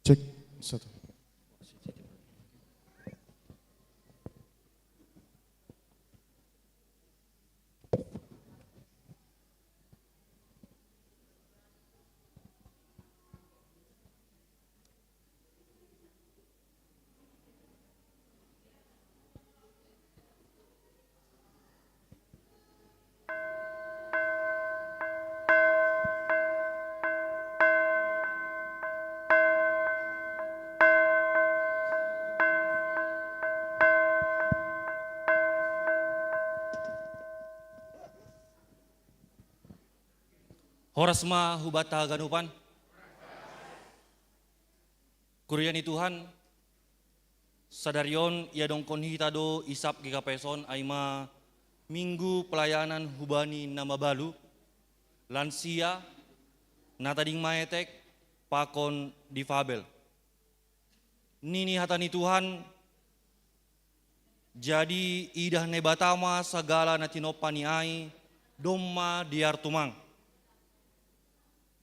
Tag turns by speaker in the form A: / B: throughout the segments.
A: Cek satu.
B: Horasma hubata ganupan. Kuriani Tuhan, sadarion ia dongkon hitado isap gikapeson aima minggu pelayanan hubani nama balu, lansia, natading maetek, pakon difabel. Nini hatani Tuhan, jadi idah nebatama segala natinopani ai, domma diartumang.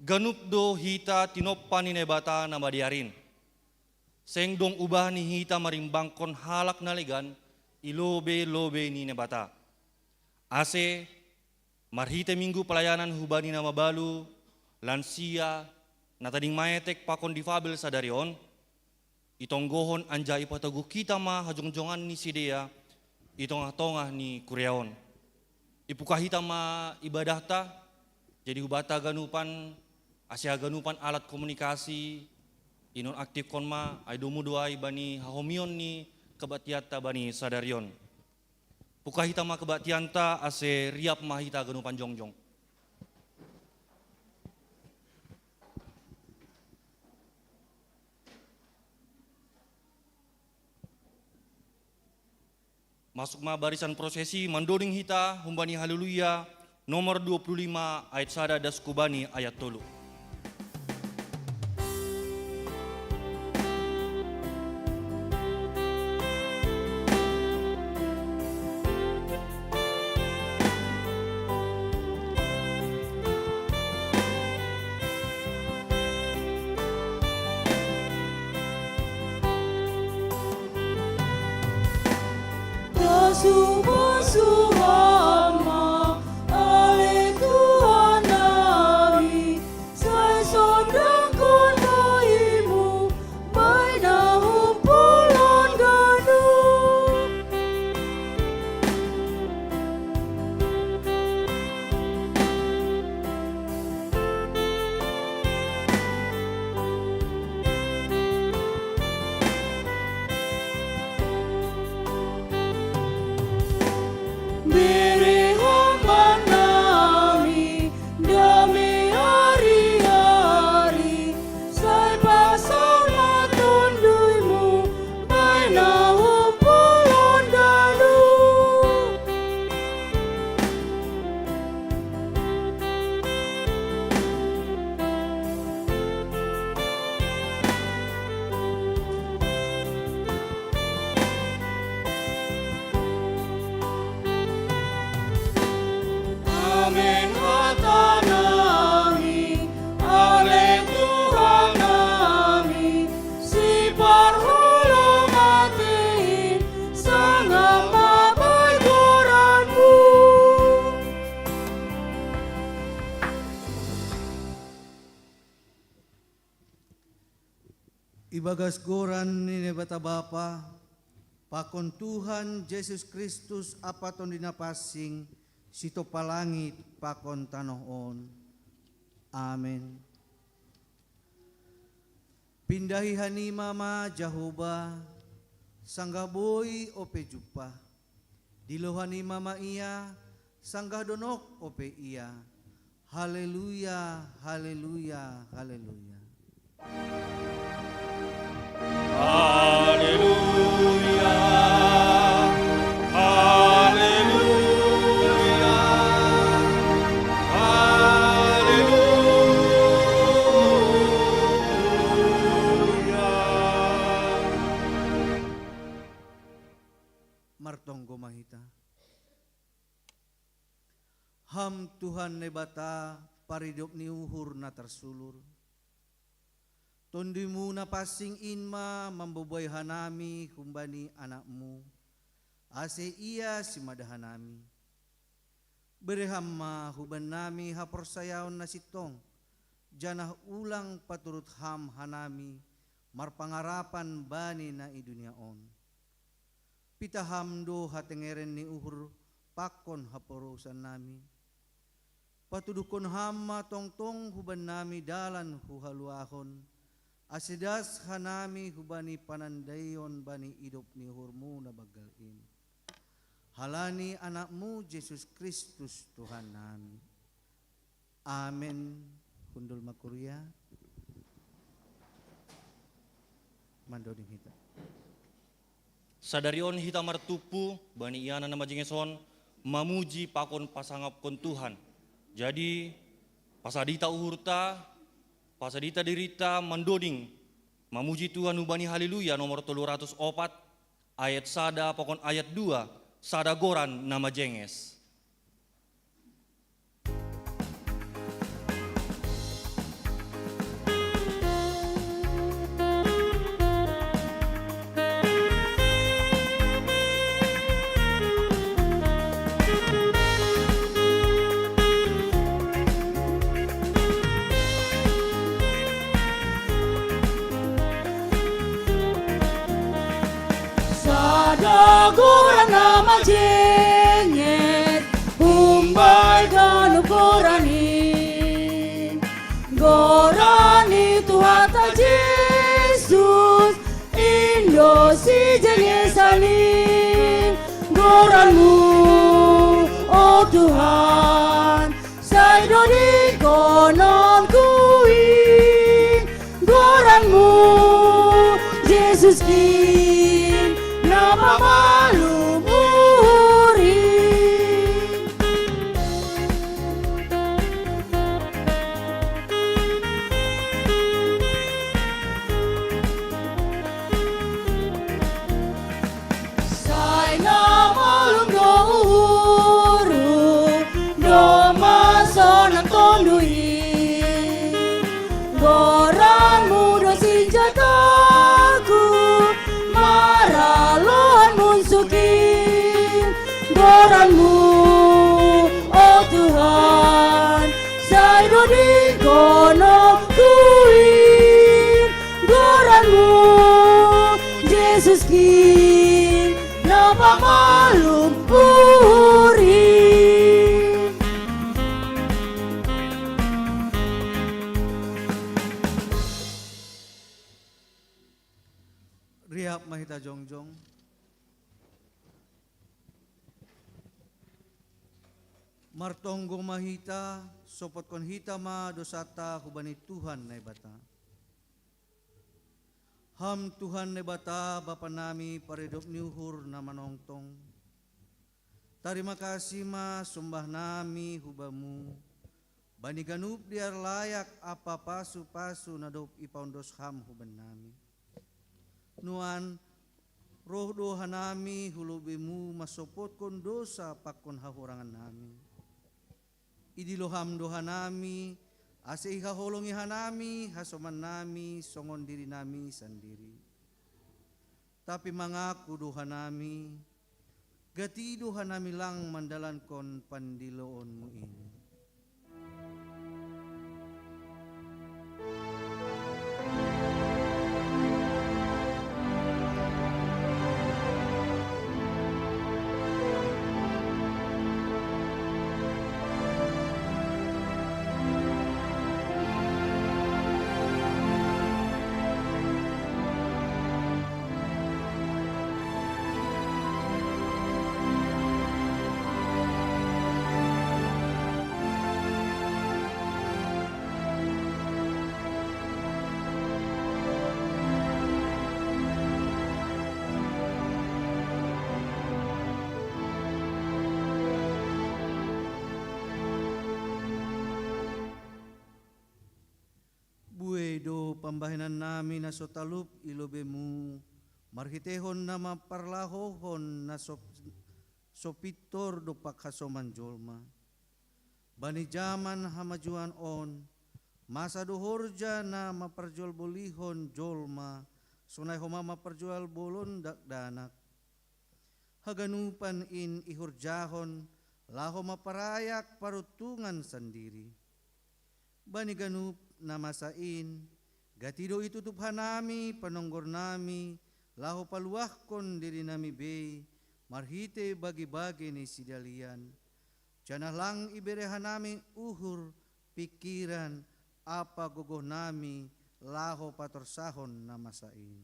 B: Ganup do hita tinopani nebata nama diarin. Seng dong ubah ni hita marimbangkon halak naligan ilobe ni nebata. Ase marhite minggu pelayanan hubani nama balu, lansia, natading maetek pakon difabel sadarion, itonggohon anjai patagu kita ma hajong-jongan ni sidea, itongah-tongah ni kureon. Ipukah hita ma ibadahta, jadi hubata ganupan, asia ganupan alat komunikasi, inon aktif konma, aidomu doai bani hahomion ni kebatiata bani sadarion. Pukah hita ma kebatianta ase riap ma hita ganupan jongjong. Masuk ma barisan prosesi mandoding hita humbani haleluya nomor 25 ayat sada das kubani ayat tolu.
C: Ibagas goran ni nebata Bapa, pakon Tuhan Yesus Kristus apaton dinapasing sito palangit pakon tanoon. Amen. Pindahi hanima ma Jahoba, sanggaboy ope jupa. Dilohani mama iya, sanggah donok ope iya. Haleluya, haleluya, haleluya.
B: Haleluya, haleluya, haleluya.
C: Martonggo mahita. Tuhan nebata paridop ni uhur na tersulur. Tundimu na pasing inma mambubuhay hanami humbani anakmu. Ase iya si madahanami. Berhamma huban nami haporsayaon na sitong. Janah ulang paturut ham hanami marpangarapan bani na idunyaon. Pitahamdo hatengeren ni uhur pakon haporusan nami. Patudukon hamma tongtong huban nami dalan huhaluahon. Asidas hanami hubani panandayon bani idop ni hurmu na bagalin. Halani anakmu Yesus Kristus Tuhan nami. Amen. Kundul makuria. Mandoding hita.
B: Sadarion hita martupu bani iana nama jengeson mamuji pakon pasangap kon Tuhan. Jadi pasadita uhurta pasadita dirita mandoding mamuji Tuhan ubani haleluya nomor 304 ayat sada pokon ayat 2 sada goran nama jenges.
A: Goran nama jengit Humbai ganu gorani Gorani Tuhan ta Yesus Indo si jengesani Goranmu oh Tuhan Saido di konon kui Goranmu Yesus kin nama malu muri. Sai nama lum do uhuru do masonang tondui. Goranmu do senjataku maralohan munsukin Goranmu oh Tuhan Saido di kono kuin Goranmu Yesus kin Napa malum puri.
C: Rihap mahita jongjong. Martonggo mahita sopot kon hita ma dosata hubani Tuhan na ibata. Ham Tuhan na ibata bapa nami paridop niuhur na manongtong. Tarima kasih ma sumbah nami hubamu. Bani ganup diar layak apa pasu-pasu na dop ipaundos ham huban nami. Nuan roh doha nami hulubimu masopot kon dosa pakon hahurangan nami. Idiloham doha nami ase ihaholongi hanami hasoman nami songon diri nami sendiri. Tapi mangaku doha nami gati doha nami lang mandalan kon pandiloonmu ini. Do pambahinan namin na sotalup ilobemu marhitehon na maparlahohon na sopitor do pakhasoman jolma bani jaman hamajuan on masa duhur jana maperjual bolihon jolma, sunai homa maperjual bolon dakdanak. Haganupan in ihurjahon, laho maparayak parutungan sendiri. Bani ganup namasain, gatido itutup hanami panonggor nami, laho paluahkon diri nami be, marhite bagi-bagi ni sidalian. Janah lang iberehan nami uhur, pikiran, apa gogoh nami, laho patorsahon namasain.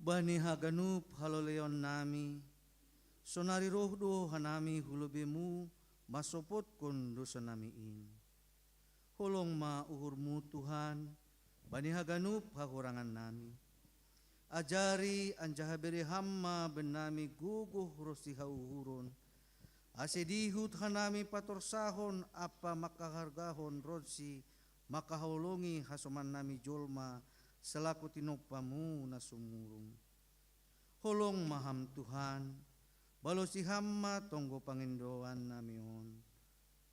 C: Bani haganup haloleon nami, sonari rohdo hanami hulubemu, masopot kun dosa nami in. Holong ma uhurmu Tuhan, bani haganup hahurangan nami. Ajari anjahabere hamma benami guguh rosi hauhurun. Asedihut hanami patorsahon apa makahargahon rosi, makaholongi hasoman nami jolma, selaku tinopamu na sumurung. Holong maham Tuhan, balosi hamma tonggo pangindoan namion.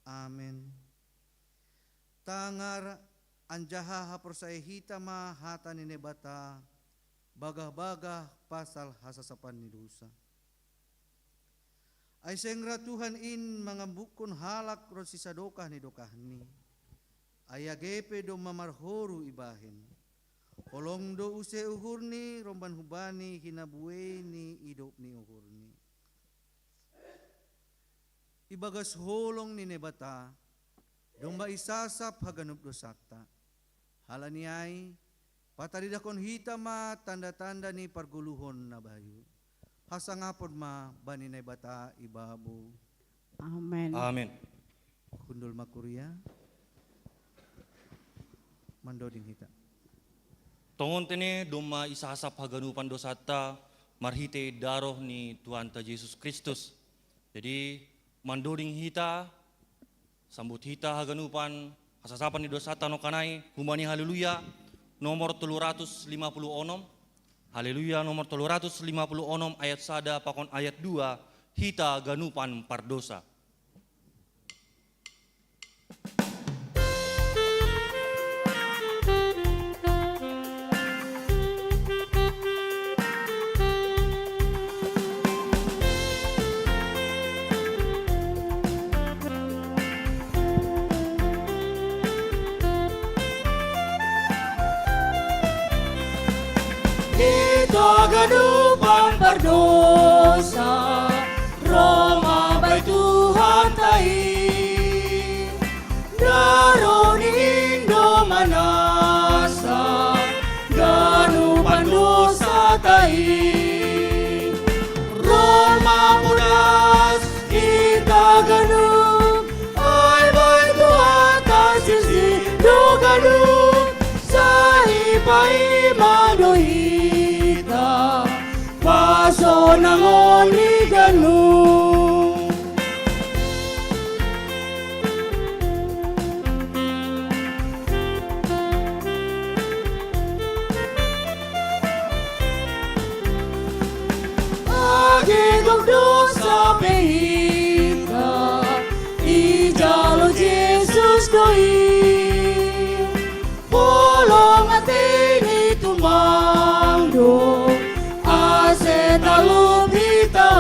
C: Amen. Tangar anjaha haporsai hitama hata ninebata, bagah-bagah pasal hasasapan ni dosa. Ay sengra Tuhan in mangambukun halak rosi sadokah ni dokahni. Ayagepe do mamarhoru ibahin. Holong do use uhurni romban hubani hinabueni idop ni uhurni. Ibagas holong ni nebata domba isasap haganup dosakta. Halaniay pataridakon hitama tanda-tanda ni parguluhon na bayu. Hasangapod ma bani nebata ibabu.
A: Amen.
B: Amin.
C: Kundul makuria. Mandoding hita.
B: Tongon tene doma isasap haganupan dosata marhite daroh ni Tuhan ta Yesus Kristus. Jadi mandoring hita sambut hita haganupan hasasapan ni dosata no kanai humani haleluya nomor 356. Haleluya nomor 356 ayat sada pakon ayat 2 hita ganupan pardosa.
A: Ganupan pardosa, Roma bay Tuhan tai, daro ni Indo manasa, ganupan dosa tai, Roma mudas kita ganup, ay bay Tuhan tasisi do ganup, sahipai madohi. Paso ng oligano. Agigong dosa pehita, ijalo Jesus doi, polong atin itumangdo. Talubitaon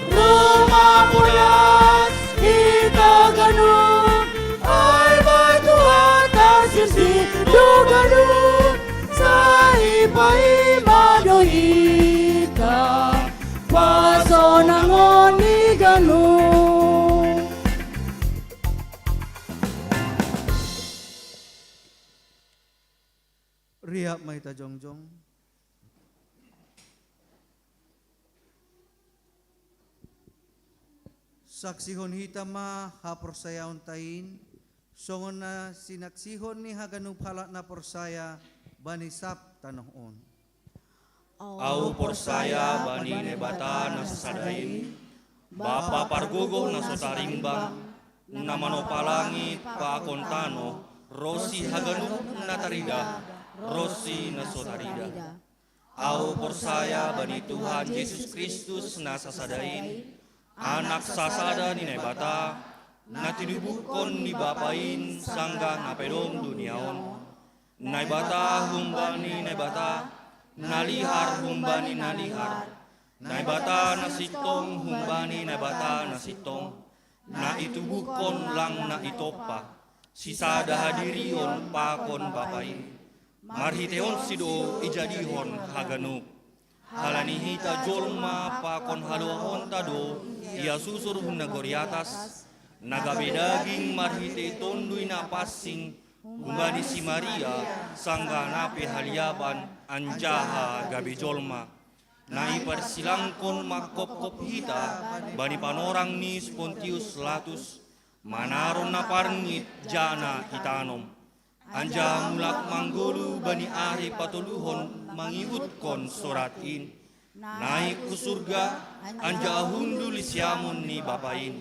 A: Roma pulas kita ganun ay bay Tuhan tasisi do ganun sa ipa-ima dohita paso ng
C: Rihap mahita jongjong. Saksihon hita ma haporsayaon tain, songon na sinaksihon ni haganup halak na porsaya banisap tanoon.
B: Au porsaya bani nebata na sasadain, Bapa pargugo na sotarimbang, na manopalangit paakontano, Rosi haganup na tarida, Rosi na sotarida. Au porsaya bani Tuhan Yesus Kristus na sasadain, Anak sasada ni nebata, na tinubukon ni Bapain sangga na pedom duniaon. Naibata humbani nebata, nalihar humbani nalihar. Naibata na sitong humbani nebata na sitong, na itubukon lang na itopa, sisada hadirion pakon Bapain. Marhiteon sido ijadihon haganup. Halanihita jolma pakon haluahon tado, ia susur nagoriatas, nagabedaging marhite tondui na passing, humbani si Maria, sangga nape haliaban, anjaha gabi jolma. Na ipersilangkon makop-kop hita, bani panorang ni Pontius Latus, manaron na parngit jana itanom. Anja mulak manggulu bani ari patuluhon mangiutkon suratin. Naik ku surga, anja ahundu lisiamon ni Bapain.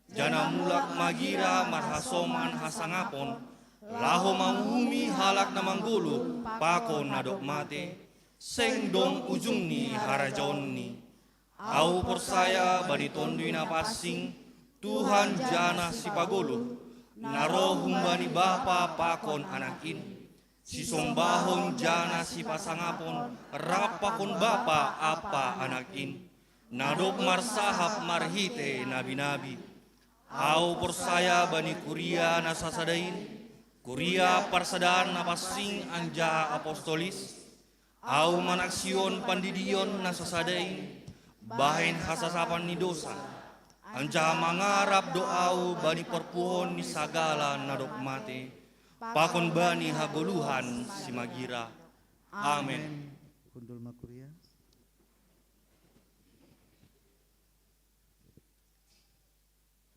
B: Jana mulak magira marhasoman hasangapon, laho manghumi halak na manggulu, pakon nadok mate, seng dong ujung ni harajon ni. Au porsaya bani tondui na passing, Tuhan jana si pagolo, naro humbani Bapa pakon anakin, si sombahon jana si pasangapon, rapakon Bapa apa anakin, nadok marsahap marhite nabi-nabi. Au porsaya bani kuria na sasadain, kuria parsadaan na passing anja apostolis, au manaksion pandidion na sasadain, bahin hasasapan ni dosa, anja mangarap doau bani perpuhon ni sagala nadok mate, pakon bani hagoluhan si magira. Amen.
C: Kundul makuria.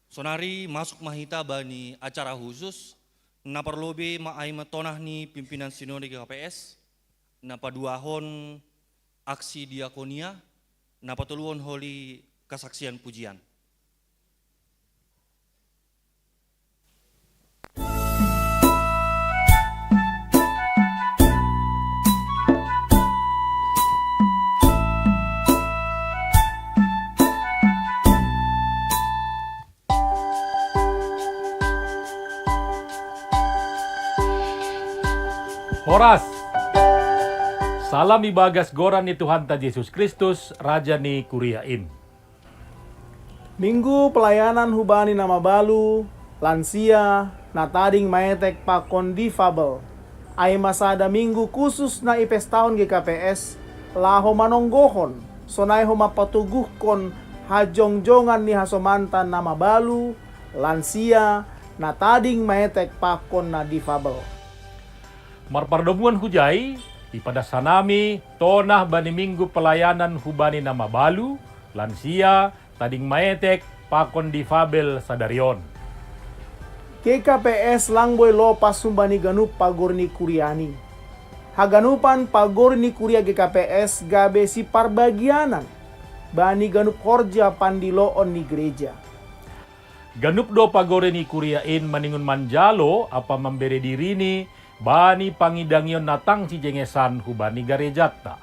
B: Sonari masuk mahita bani acara khusus, na perlobe maay matonah ni pimpinan sinode KPS, na paduahon aksi diakonia, na patuluon holi kesaksian pujian.
D: Horas, salam ibagas goran ni Tuhan ta Yesus Kristus, Raja ni Kuriain.
A: Minggu pelayanan hubani nama balu, lansia, natading maetek pakon difabel. Ay masada minggu khusus na ipes tahun GKPS, laho manonggohon, sonay ho mapatuguhkon hajongjongan ni hasomantan nama balu, lansia, natading maetek pakon na difabel.
D: Marpardomuan hujai, ipada sanami, tonah bani minggu pelayanan hubani nama balu, lansia, tading maetek, pakon difabel sadarion.
A: GKPS langboy lopas sumbani ganup pagor ni kuriani. Haganupan pagor ni kuria GKPS gabe si parbagianan. Bani ganup horja pandiloon ni gereja.
D: Ganup do pagore ni Kuriain maningun manjalo, apa memberi diri ni, bani pangidangion natang cijengesan hubani garejata.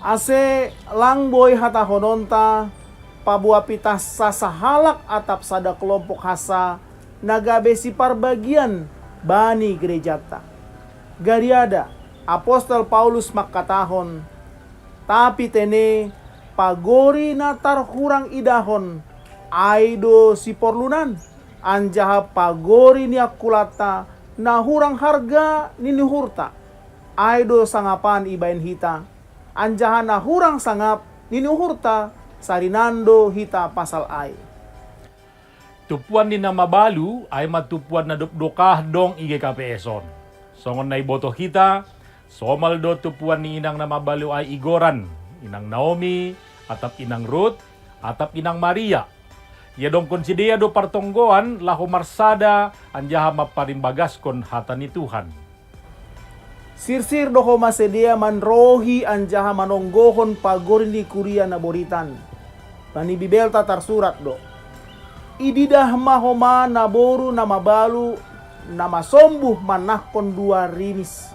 A: Ase langboy hata hononta pabuapita sasahalak atap sada kelompok hasa nagabe si parbagian bani gerejata. Gariada Apostol Paulus makatahon, tapi tene pagori natar hurang idahon aido si porlunan anjaha pagori ni akulata na hurang harga nini hurta. Aido sangapan ibain hita. Anjahan na hurang sangap nini hurta sarinando hita pasal ay.
D: Tupuan ni nama balu ay matupuan na dupdokah dong IGKPS-on. Songon na iboto kita, Somaldo tupuan ni inang na mabalu ay Igoran, inang Naomi, atap inang Ruth, atap inang Maria. Yadong konsidia do partonggoan laho marsada anjaha maparimbagas kon hata ni Tuhan.
A: Sirsir do homa sedia manrohi anjaha manonggohon pagorin di kuria na boritan. Bani bibelta tarsurat do. Ididah mahoma naboru na mabalu na masombuh manahkon dua rimis.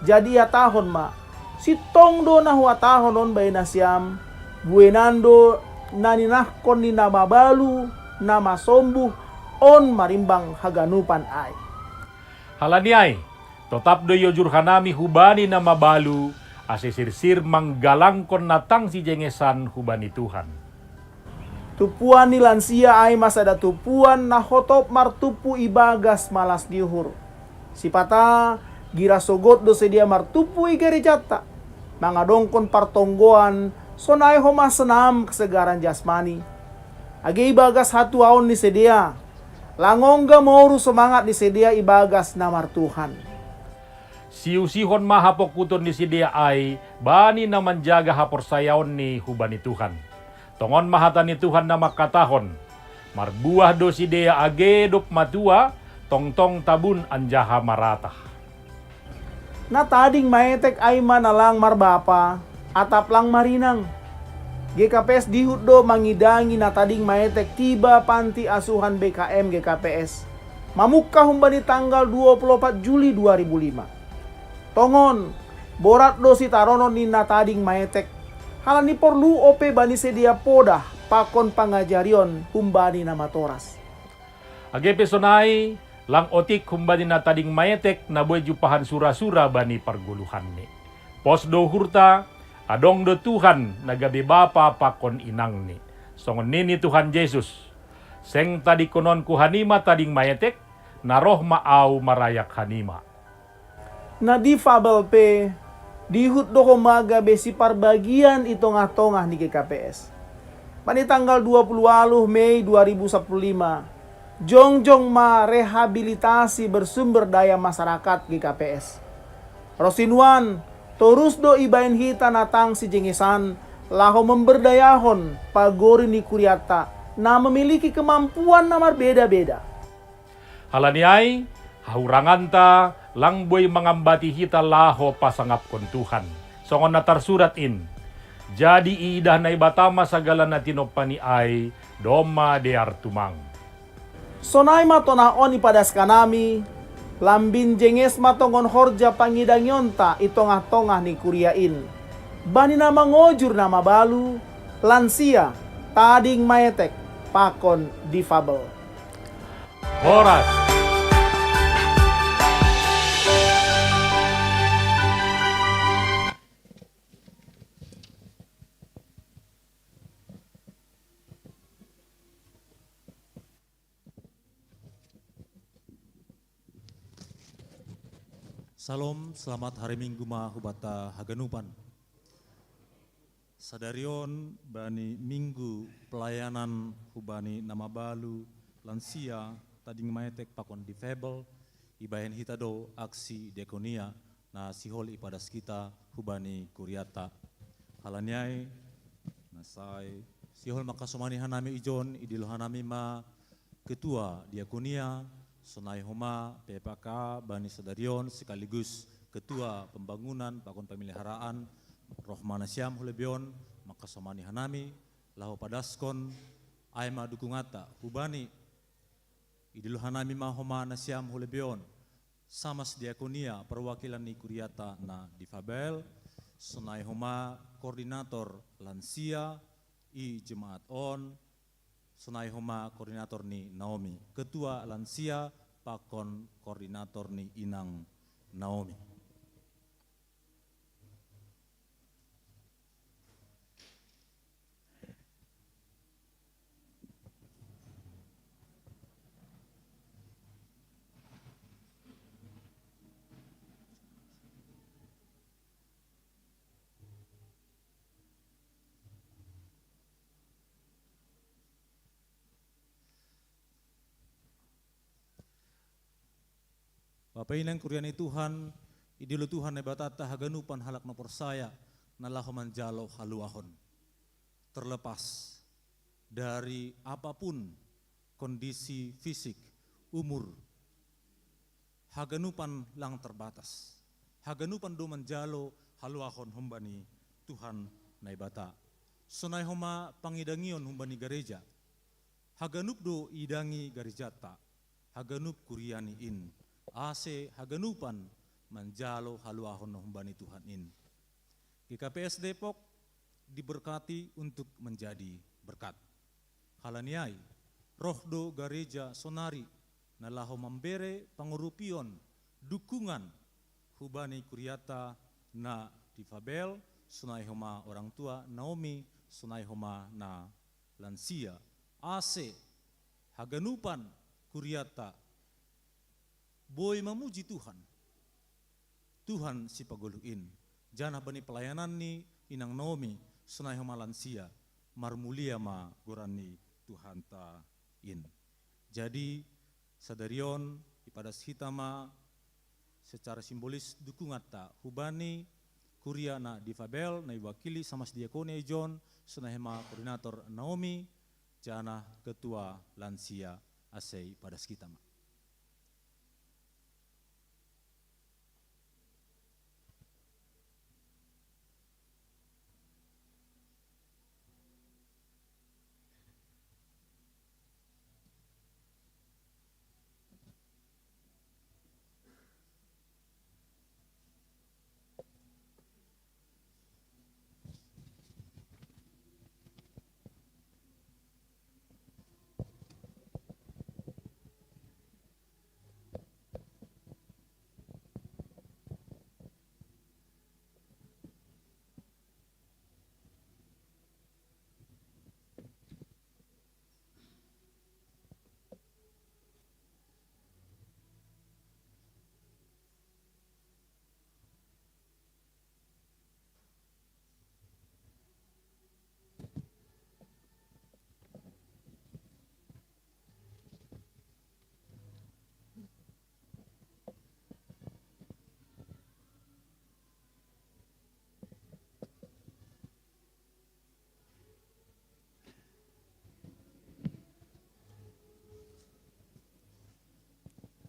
A: Jadi tahun ma, si tongdo na tahun on bay nasyam, buenando naninahkon ni namabalu na masombuh on marimbang haganupan ay.
D: Halaniay, tetap do yojur hanami hubani na mabalu, asisirsir manggalangkon natang si jengesan hubani Tuhan.
A: Tupuan ni lansia ay masada tupuan na hotop martupu ibagas malas diuhur. Sipata gira sogot do sedia martupu igari jata. Mga dongkon partonggoan sonay homa senam kesegaran jasmani. Agi ibagas hatu aon ni sedia. Langongga moru semangat ni sedia ibagas namar Tuhan.
D: Siusihon mahapok kuton ni sidia ay bani na manjaga hapor sayaon ni hubani Tuhan. Tongon mahata ni Tuhan na makatahon. Marbuah do sidia agedop matua, tongtong tabun anjaha maratah.
A: Na tading maetek ay manalang marbapa, atap lang marinang. GKPS dihut do mangidangi na tading maetek tiba panti asuhan BKM GKPS. Mamukka humbani tanggal 24 Juli 2005. Tongon, borat do si taronon ni na tading maetek. Halani perlu ope bani sedia podah pakon pangajarion humbani na matoras.
D: Age pesonay, lang otik humbani na tading maetek na buhay jupahan sura-sura bani parguluhan ni. Pos do hurta, adong do Tuhan nagabi bapa pakon inang ni. Songon nini Tuhan Yesus. Seng tadi konon ku hanima tading maetek, naroh maaw marayak hanima.
A: Na di fabel pe, dihut do homaga besi parbagian itongah-tongah ni GKPS. Pani tanggal 20 Mei 2015, jongjong ma rehabilitasi bersumber daya masyarakat GKPS. Rosinwan, terus do ibain hita natang si jengesan, laho memberdayahon pagori ni kuriata na memiliki kemampuan na berbeda-beda.
D: Halaniay, hauranganta, lang boy mangambati hita laho pasangap kon Tuhan. Songon natarsurat in, jadi iidah na ibatama sa galan na tinopani ay doma de artumang.
A: Sonay matonaon ipadas kanami, lambin jenges matongon horja pangidangyonta itongah-tongah ni kuriain. Bani na mangojur na mabalu, lansia, tading maetek, pakon difabel.
D: Horas.
E: Salam, selamat hari Minggu ma hubata haganupan. Sadarion bani Minggu pelayanan hubani nama balu, lansia, tading maetek pakon difabel, ibahen hitado aksi dekonia na sihol ipadas kita hubani kuriata. Halanyai, nasai, sihol makasomani hanami ijon, idilo hanami ma ketua diakonia, Sonai Homa, PPK, Bani Sadarion, sekaligus Ketua Pembangunan, Pakon Pemeliharaan, Rohmana Syam Hulebion, Makasomani Hanami, Lahu Padaskon, Aima Dukungata, Hubani, Idilu Hanami Mahoma Nasyam Hulebion, Samas Diakonia, Perwakilan ni Kuriata na Difabel, Sonai Homa, Koordinator Lansia, I Jemaat On, Sonai Homa koordinator ni Naomi, ketua lansia pakon koordinator ni Inang Naomi. Bapak Inang Kuriani Tuhan, Idilo Tuhan ne batata haganupan halak no persaya nalahu manjalo haluahon. Terlepas dari apapun kondisi fisik, umur, haganupan lang terbatas. Haganupan do manjalo haluahon humbani Tuhan naibata. Sonai homa pangidangion humbani gereja. Haganup do idangi garejata. Haganup kuriani in. Ase haganupan manjalo haluahon humbani Tuhan in. GKPS Depok diberkati untuk menjadi berkat. Halaniai, rohdo gereja sonari nalaho membere pangurupion dukungan hubani kuriata na difabel sunai homa orang tua Naomi sunai homa na lansia ase haganupan kuriata boy memuji Tuhan si paguluin jana bani pelayanan ni inang Naomi sunai homa lansia marmulia ma gurani Tuhan ta in. Jadi sadarion ipadas hitama secara simbolis dukungan ta hubani kuria na difabel na iwakili sama diakoni John sunahema koordinator Naomi jana ketua lansia asei padas kita ma.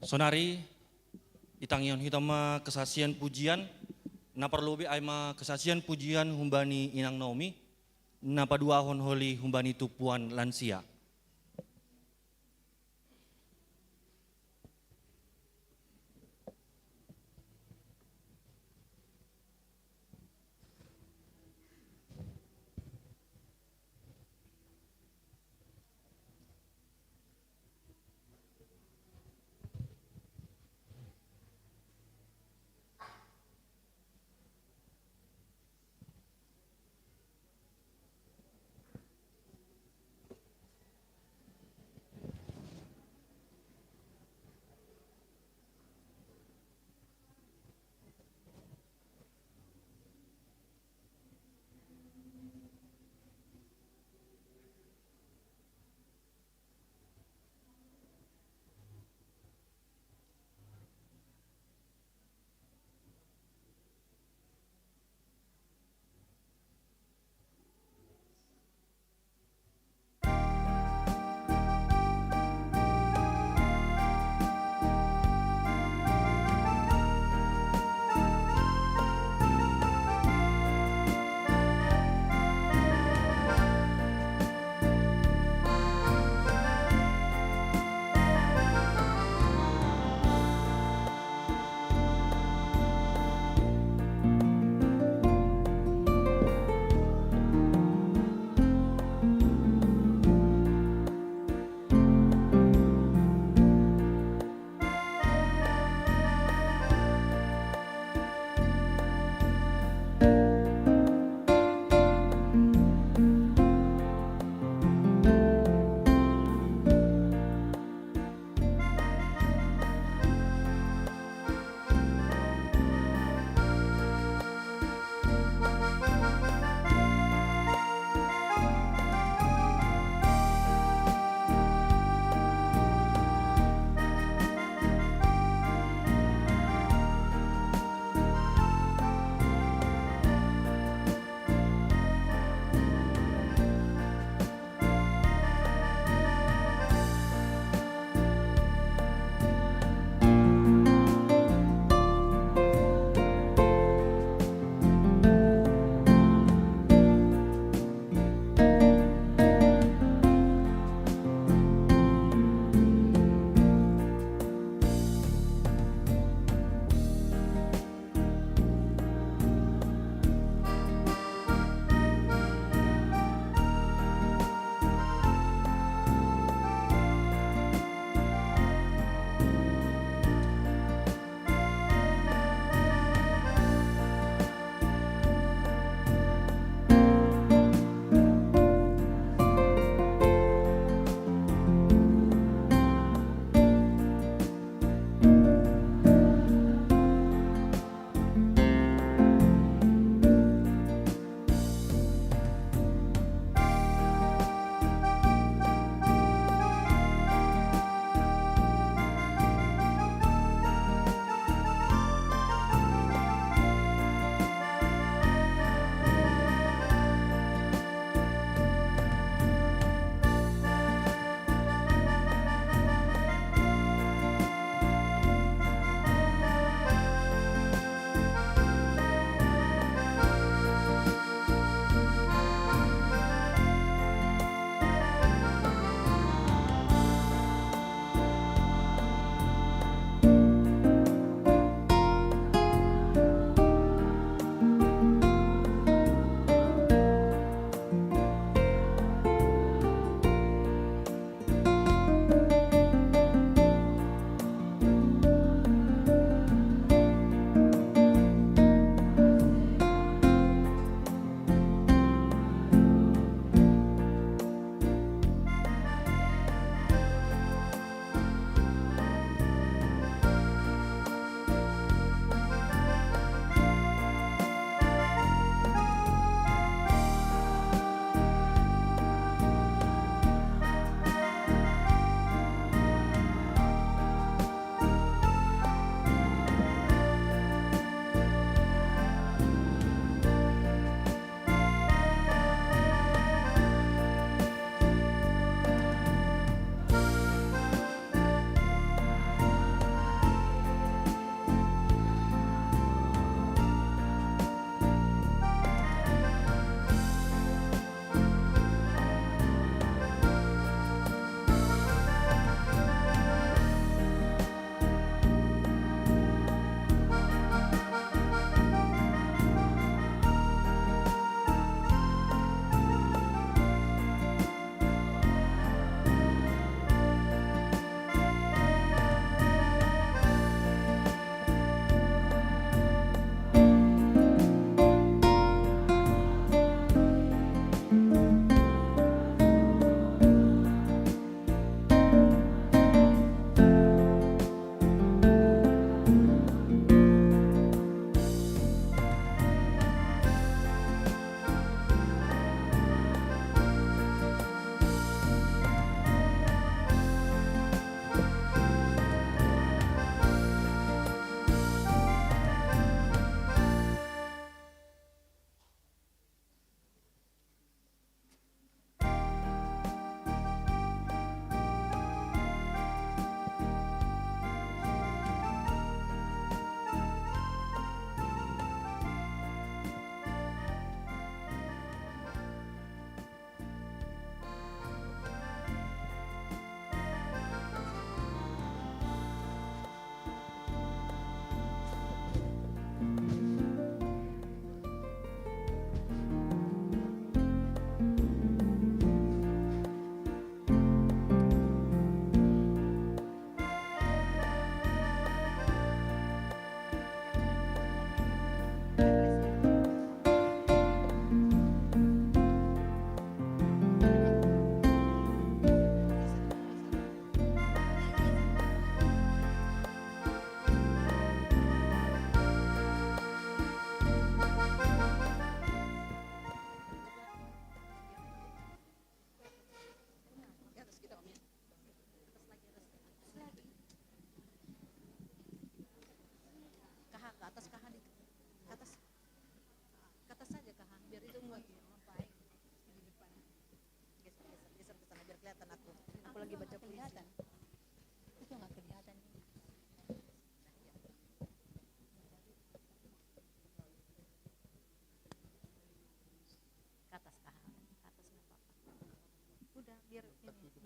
B: Sonari, itangion hitama kesaksian pujian, na perlu aima kesaksian pujian humbani inang Naomi, na paduahon holi humbani tupuan lansia.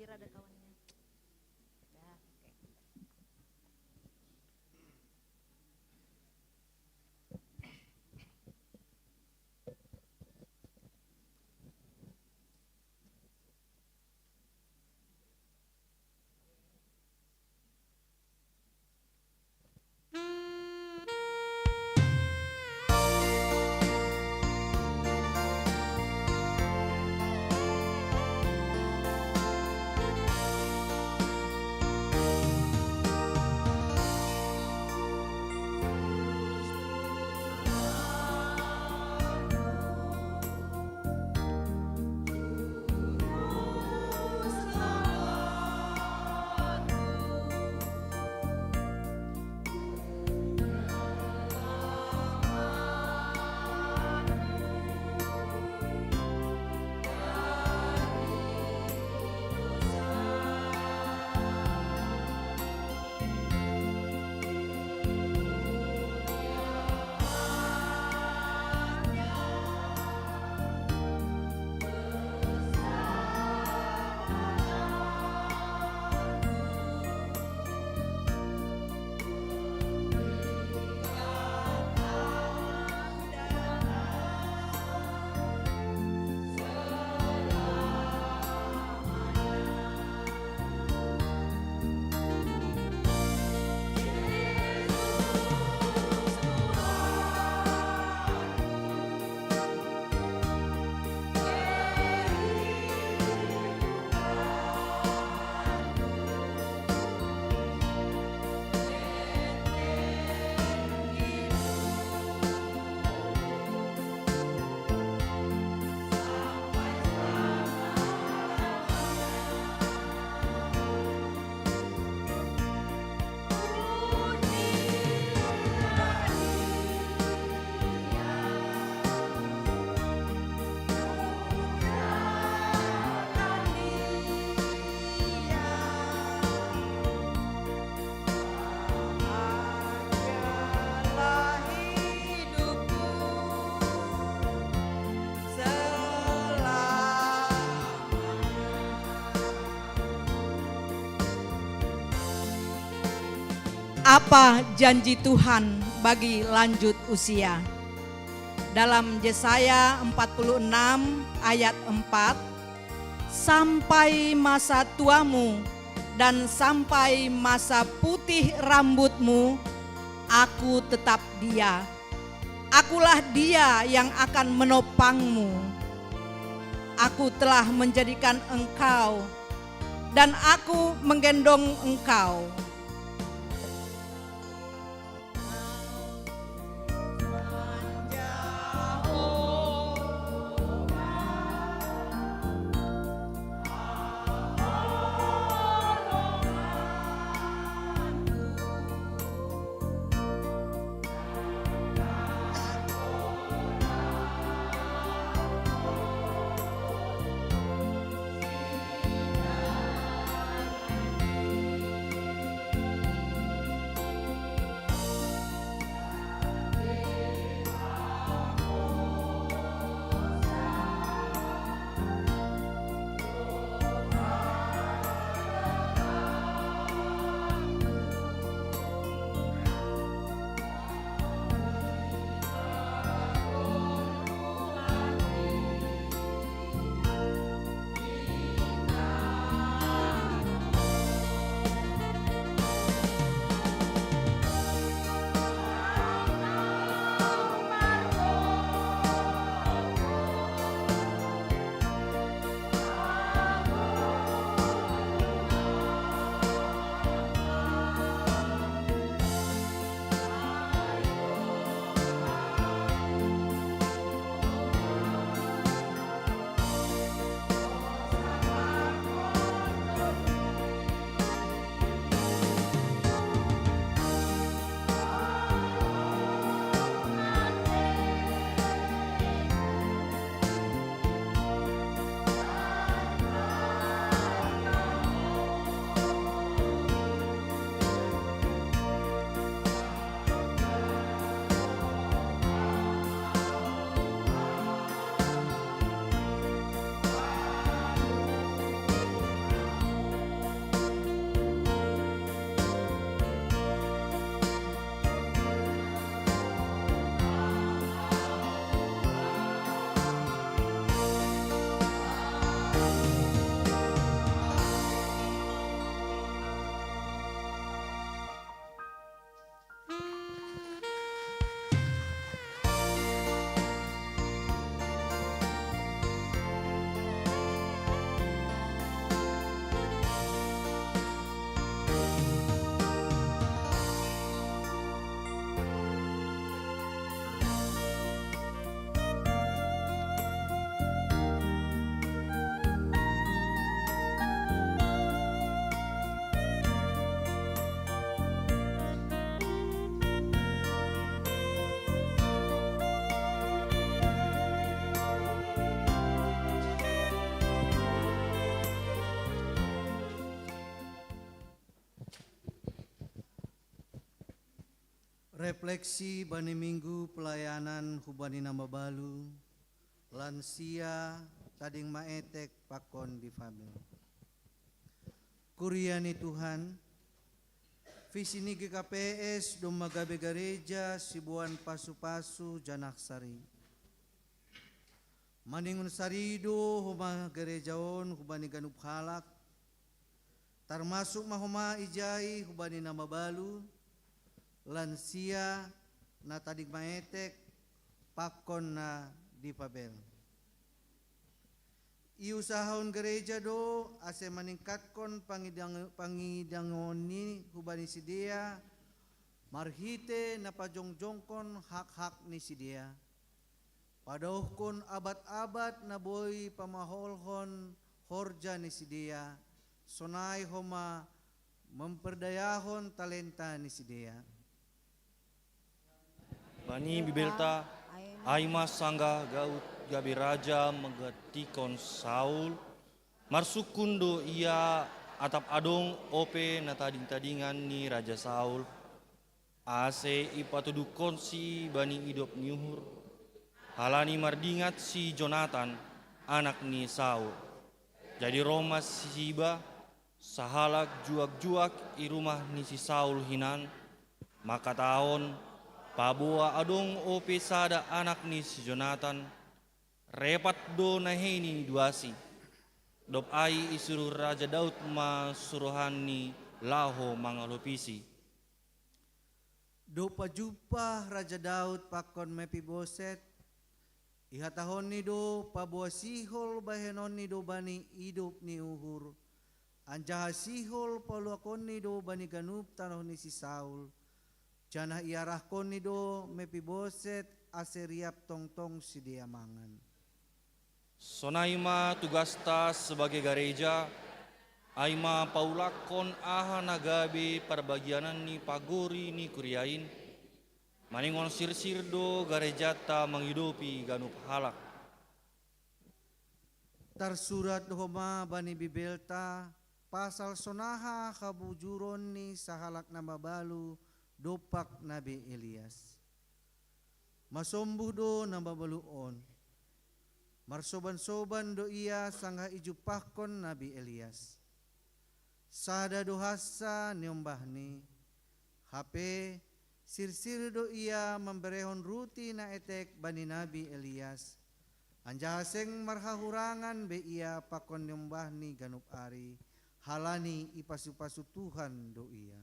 F: kira ada kawannya. Dah, oke.
G: Apa janji Tuhan bagi lanjut usia? Dalam Yesaya 46 ayat 4, sampai masa tuamu dan sampai masa putih rambutmu, aku tetap Dia. Akulah Dia yang akan menopangmu. Aku telah menjadikan engkau dan aku menggendong engkau.
C: Refleksi bani minggu pelayanan hubani nama balu, lansia, tading maetek pakon difabel. Kuriani Tuhan, visi ni GKPS domagabe gereja sibuan pasu-pasu janak sari. Maningun sarido huma gerejaon hubani ganup halak, termasuk mahoma ijai hubani nama balu, lansia na tadig maetek pakon na dipabel. Iusahon gereja do ase meningkatkon pangidangon ni hubani sidia marhite na pajongjongkon hak-hak ni sidia. Padauhkon abad-abad na boy pamaholhon horja ni sidia sonai homa memperdayahon talenta ni sidia.
B: Bani bibelta aima sangga gaut gabi raja mengetikon Saul marsukundo ia atap adong ope na tading-tadingan ni Raja Saul ase ipatudukon si bani idop nyuhur halani mardingat si Jonathan anak ni Saul jadi Roma siba sahalak juak-juak i rumah ni si Saul hinan maka tahun paboa adong ope sada anak ni si Jonathan repat do naheni duasi dop ai isuruh Raja Daud ma suruhani laho mangalopisi
C: Do pajupa Raja Daud pakon Mefiboset ihatahon ni do pabuah sihol bahenon ni do bani hidup ni uhur anjaha sihol paluakon ni do bani ganup tanoh ni si Saul janah iarahkon ni do Mefiboset aseriap tongtong si dia mangan.
B: Sonaima tugasta sebagai gereja aima paulakon aha nagabe perbagianan ni pagori ni kuriain maningon sir-sir do garejata menghidupi ganup halak.
C: Tersurat homa bani bibelta pasal sonaha kabujuron ni sahalak nama balu dopak Nabi Elias. Masombuh do nama baluon. Marsoban-soban do ia sangha ijupahkon Nabi Elias. Sada do hasa niombahni. HP sir-sir do ia memberehon ruti na etek bani Nabi Elias. Anjahaseng marhahurangan be ia pakon niombahni ganup ari. Halani ipasu-pasu Tuhan do ia.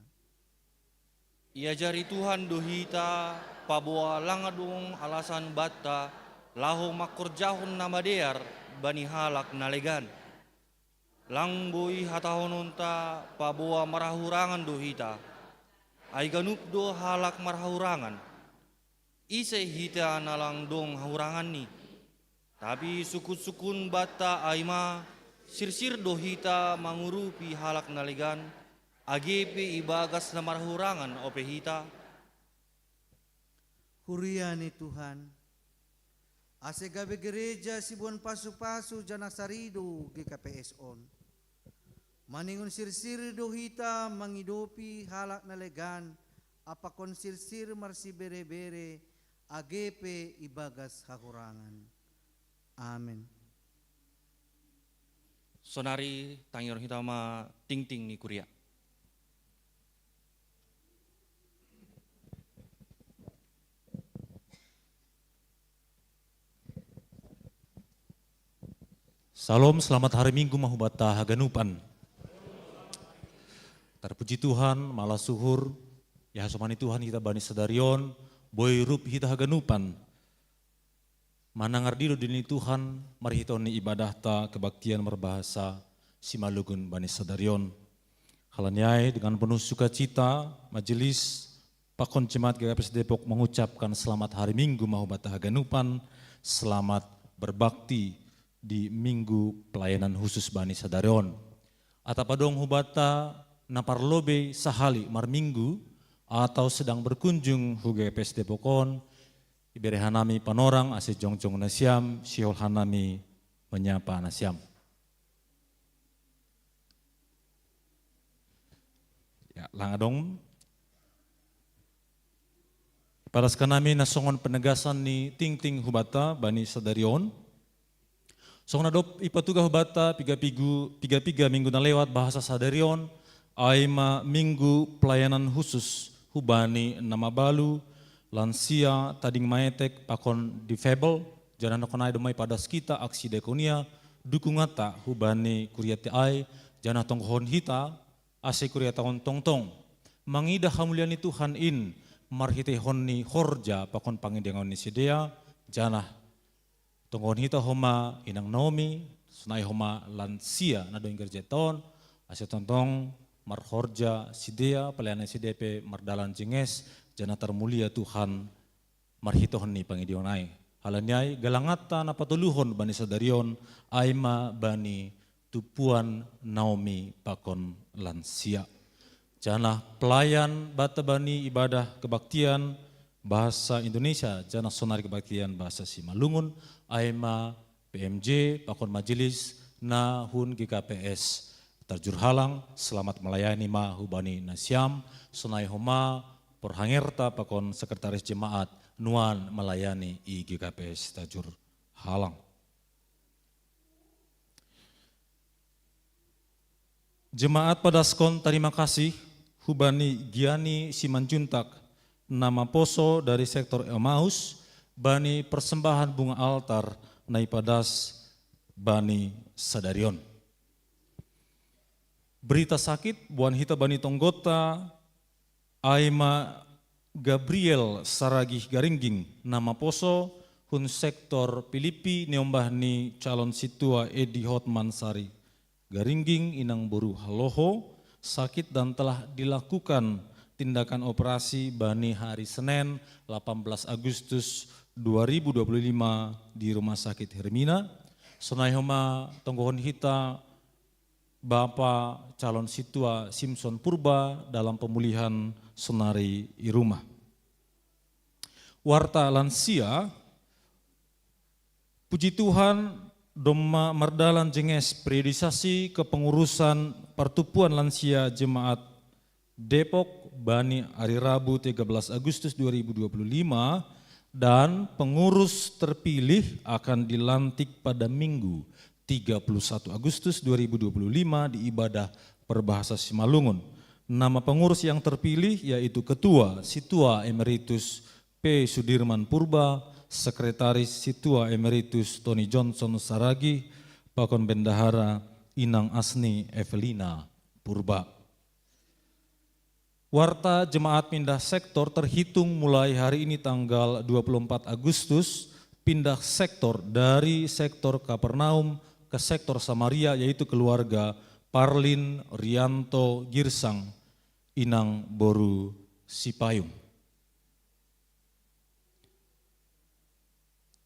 B: Ia jari Tuhan dohita paboa langadung alasan bata laho makorjahon nama dear bani halak nalegan. Langboi hatahononta paboa marahurangan dohita. Ai ganup do halak marahurangan. Ise hita nalang dong hahurangan ni. Tapi sukun-sukun bata aima sir-sir dohita mangurupi halak nalegan. AGP ibagas na marahurangan ope hita.
C: Kuriani Tuhan. Ase gabe gereja sibuan pasu-pasu jana sarido GKPS on. Maningon sir-sir dohita mangidopi halak nalegan apakon sir-sir marsi bere-bere AGP ibagas hakurangan. Amin.
B: Sonari tangyor hitama ting-ting ni kuria.
E: Salam, selamat hari Minggu mahubata haganupan. Terpuji Tuhan, malah suhur, ya hasomani Tuhan kita bani sadarion, boy rup kita haganupan. Manangar dilo dini Tuhan, mari hitoni ibadah ta kebaktian berbahasa simalugun bani sadarion. Halanyai dengan penuh sukacita, majelis Pakon Jemaat GKPS Depok mengucapkan selamat hari Minggu mahubata haganupan, selamat berbakti di Minggu Pelayanan Khusus Bani Sadarion. Atapadong hubata naparlobe sahali mar minggu atau sedang berkunjung hu GKPS Depokon ibere hanami panorang ase jongjong nasiam siol hanami menyapa nasiam. Ya, langadong Pada sekanami nasongon penegasan ni ting-ting hubata bani sadarion. Songon adop ipatuga hubata piga minggu na lewat bahasa sadarion. Aima minggu pelayanan khusus hubani nama balu, lansia, tading maetek, pakon difabel, jalan nakonai domai pada skita aksi dekonia, dukungata hubani kuriati ai, jana tongkon hita, ase kuriata on tong-tong. Mangida hamuliani Tuhan in, marhite honni horja pakon pangidengon ni sidea, jana tongkon hita homa inang nomi, sunai homa lansia na doing kerjeton, ase tontong marhorja sidea, pelayanan CDP mardalan jenges, jana termulia Tuhan marhitohon ni pangidionai. Halanyai galangata na patuluhon bani sadarion, aima bani tupuan naomi pakon lansia. Jana pelayan bata bani ibadah kebaktian bahasa Indonesia, jana sonari kebaktian bahasa Simalungun, aima PMJ pakon majelis na hun GKPS Tajur Halang, selamat melayani ma hubani nasiam, sonai homa porhangerta pakon sekretaris jemaat nuan melayani i GKPS Tajur Halang. Jemaat Padaskon terima kasih hubani Giani Simanjuntak nama poso dari sektor Emmaus bani persembahan bunga altar nai padas bani sadarion. Berita sakit buan hita bani tonggota aima Gabriel Saragih Garingging nama poso hun sektor Pilipi neombah ni calon situa Edi Hotman Sari Garingging inang boru haloho sakit dan telah dilakukan tindakan operasi bani hari Senin 18 Agustus 2025 di Rumah Sakit Hermina. Sonai homa tonggohon hita Bapak calon situa Simpson Purba dalam pemulihan sonari i rumah. Warta lansia, puji Tuhan doma mardalan jenges periodisasi kepengurusan pertupuan lansia jemaat Depok bani hari Rabu 13 Agustus 2025 dan pengurus terpilih akan dilantik pada Minggu 31 Agustus 2025 di ibadah perbahasa Simalungun. Nama pengurus yang terpilih yaitu Ketua Situa Emeritus P. Sudirman Purba, Sekretaris Situa Emeritus Tony Johnson Saragi, Pakon Bendahara Inang Asni Evelina Purba. Warta jemaat pindah sektor terhitung mulai hari ini tanggal 24 Agustus, pindah sektor dari sektor Kapernaum ke sektor Samaria yaitu keluarga Parlin Rianto Girsang Inang Boru Sipayung.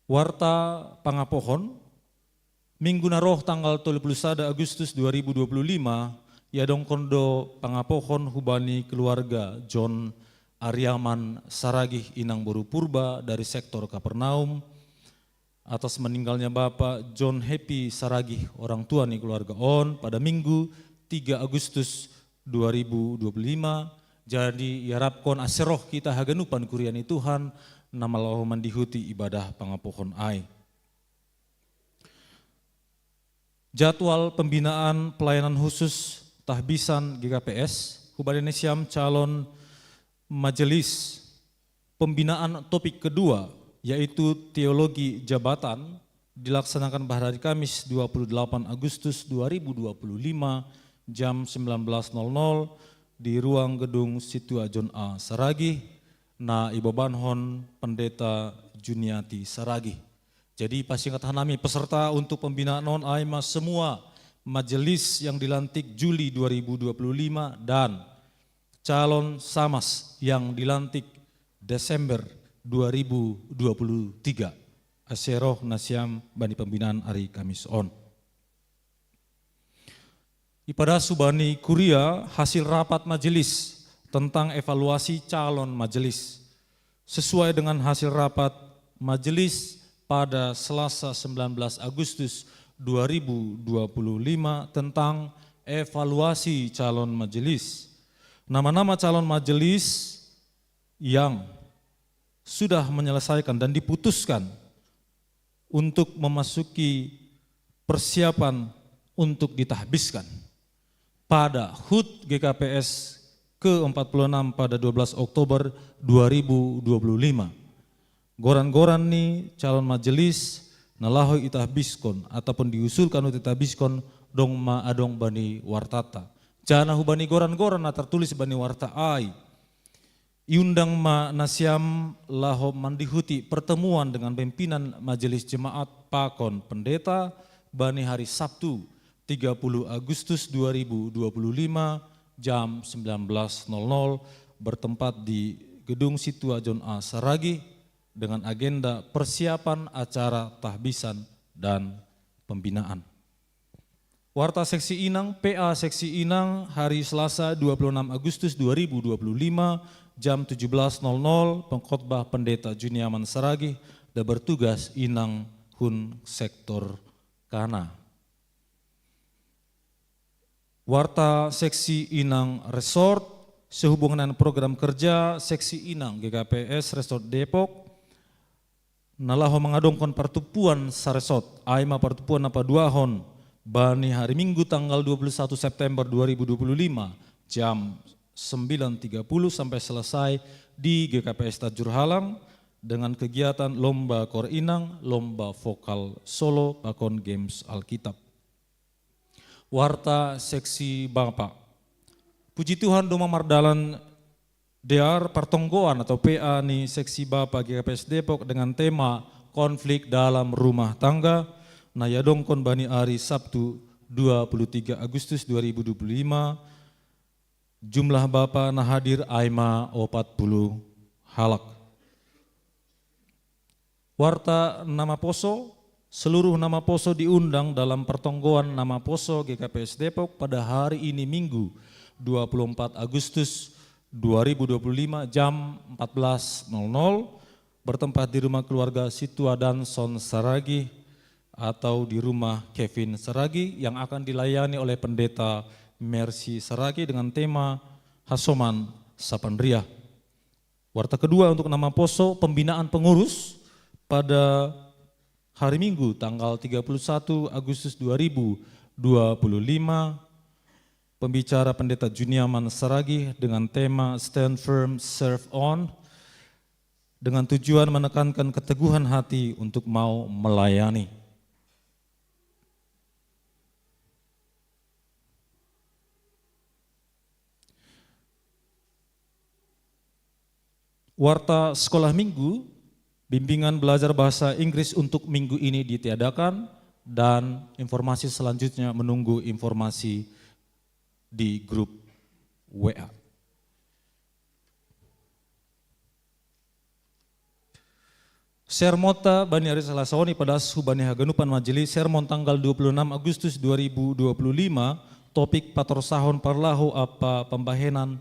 E: Warta pangapohon Minggu naroh tanggal 31 Agustus 2025 yadong kondo pangapohon hubani keluarga John Aryaman Saragih Inang Boru Purba dari sektor Kapernaum atas meninggalnya Bapak John Happy Saragih orang tua nih keluarga on pada Minggu 3 Agustus 2025. Jadi yarapkon aseroh kita haganupan kuriani Tuhan nama Allah mandihuti ibadah pangapohon ai. Jadwal pembinaan pelayanan khusus tahbisan GKPS hubani nesiam calon majelis pembinaan topik kedua yaitu teologi jabatan dilaksanakan pada hari Kamis 28 Agustus 2025 jam 19.00 di ruang gedung Situa John A. Saragih na ibabanhon Pendeta Juniati Saragih. Jadi pasingkat hanami peserta untuk pembinaan non aima semua majelis yang dilantik Juli 2025 dan calon samas yang dilantik Desember 2023 aseroh nasiam bani pembinaan hari Kamis on. Ipada subani kuria hasil rapat majelis tentang evaluasi calon majelis. Sesuai dengan hasil rapat majelis pada Selasa 19 Agustus 2025 tentang evaluasi calon majelis. Nama-nama calon majelis yang sudah menyelesaikan dan diputuskan untuk memasuki persiapan untuk ditahbiskan pada HUT GKPS ke-46 pada 12 Oktober 2025. Goran-goran ni calon majelis nalaho itahbiskon ataupun diusulkan untuk itahbiskon dong ma adong bani wartata. Jana hubani goran-goran na tertulis bani warta ai. Iundang ma nasiam laho mandihuti pertemuan dengan pimpinan majelis jemaat Pakon Pendeta bani hari Sabtu 30 Agustus 2025 jam 19.00 bertempat di Gedung Situa John A. Saragi dengan agenda persiapan acara tahbisan dan pembinaan. Warta Seksi Inang, PA Seksi Inang hari Selasa 26 Agustus 2025 jam 17.00 pengkhotbah Pendeta Juniaman Saragi dan bertugas Inang Hun Sektor Kana. Warta Seksi Inang Resort sehubungan dengan program kerja Seksi Inang GKPS Resort Depok nalaho mengadongkan pertupuan saresot aima pertupuan apa duahon bani hari Minggu tanggal 21 September 2025 jam 9.30 sampai selesai di GKPS Tajur Halang dengan kegiatan lomba kor inang, lomba vokal solo, Pakon Games Alkitab. Warta Seksi Bapak. Puji Tuhan Doma Mardalan DR Pertonggoan atau PA nih Seksi Bapak GKPS Depok dengan tema konflik dalam rumah tangga. Nah ya dongkon bani hari Sabtu 23 Agustus 2025. Jumlah Bapak nah hadir aima 40 halak. Warta nama poso, seluruh nama poso diundang dalam pertonggoan nama poso GKPS Depok pada hari ini Minggu 24 Agustus 2025 jam 14.00 bertempat di rumah keluarga Situa Danson Saragi atau di rumah Kevin Saragi yang akan dilayani oleh Pendeta Mercy Saragi dengan tema Hasoman Sapandria. Warta kedua untuk nama poso pembinaan pengurus pada hari Minggu tanggal 31 Agustus 2025 pembicara Pendeta Juniaman Saragi dengan tema Stand Firm, Serve On dengan tujuan menekankan keteguhan hati untuk mau melayani. Warta sekolah minggu, bimbingan belajar bahasa Inggris untuk minggu ini ditiadakan dan informasi selanjutnya menunggu informasi di grup WA. Sermota Bani Ari Salasoni pada Subani Haganupan Majelis Sermon tanggal 26 Agustus 2025 topik pator sahon parlahu apa pembahenan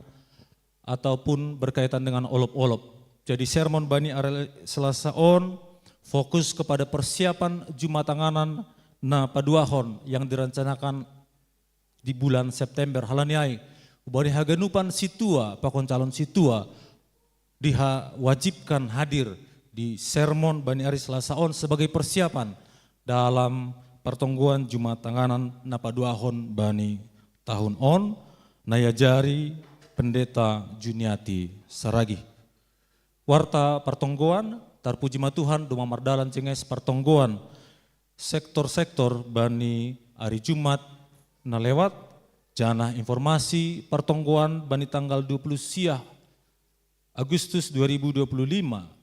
E: ataupun berkaitan dengan olop-olop. Jadi sermon Bani Ari Selasaon fokus kepada persiapan Jumatanganan na paduahon yang direncanakan di bulan September halaniai. Bani Haganupan Situa, pakon calon Situa diwajibkan hadir di sermon Bani Ari Selasaon sebagai persiapan dalam pertongguan Jumatanganan na paduahon Bani tahun on nayajari Pendeta Juniati Saragi. Warta pertonggoan, tarpuji Tuhan, Doma Mardalan cenges pertonggoan, sektor-sektor Bani Ari Jumat na lewat, jana informasi pertonggoan Bani tanggal 20 Siah Agustus 2025,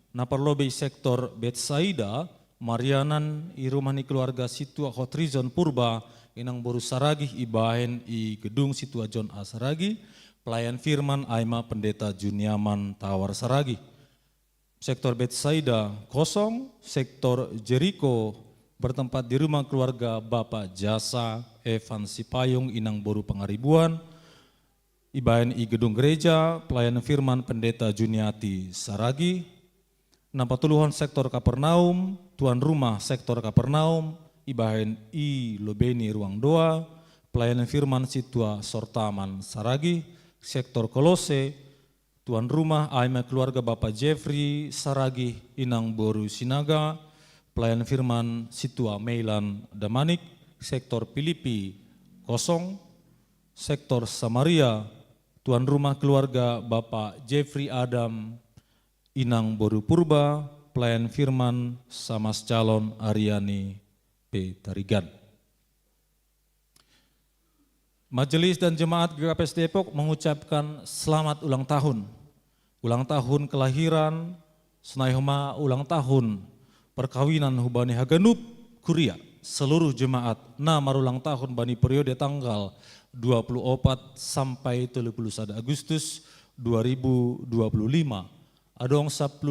E: na perlobei sektor Betsaida, Marianan, irumani keluarga Situa Hotrizon Purba, inang boru Saragi, ibahen i gedung Situa John A. Saragi, pelayan firman Aima Pendeta Juniaman Tawar Saragi. Sektor Betsaida kosong, sektor Jericho bertempat di rumah keluarga Bapak Jasa Evan Sipayung Inang Boru Pangaribuan. Ibahen i gedung gereja, pelayan firman Pendeta Juniati Saragi. Nampatuluhan sektor Kapernaum, tuan rumah sektor Kapernaum, ibahen i Lobeni Ruang Doa, pelayan firman Situa Sortaman Saragi. Sektor Kolose, Tuan rumah AIMA keluarga Bapak Jeffrey Saragih Inang Boru Sinaga, pelayan firman Situa Meilan Damanik, sektor Filipi kosong, sektor Samaria, tuan rumah keluarga Bapak Jeffrey Adam Inang Boru Purba, pelayan firman Samas Calon Aryani P. Tarigan. Majelis dan Jemaat GKPS Depok mengucapkan selamat ulang tahun kelahiran, Snaihoma ulang tahun perkawinan hubani Haganup Kuria, seluruh jemaat na marulang tahun bani periode tanggal 24 sampai 31 Agustus 2025. Adong 15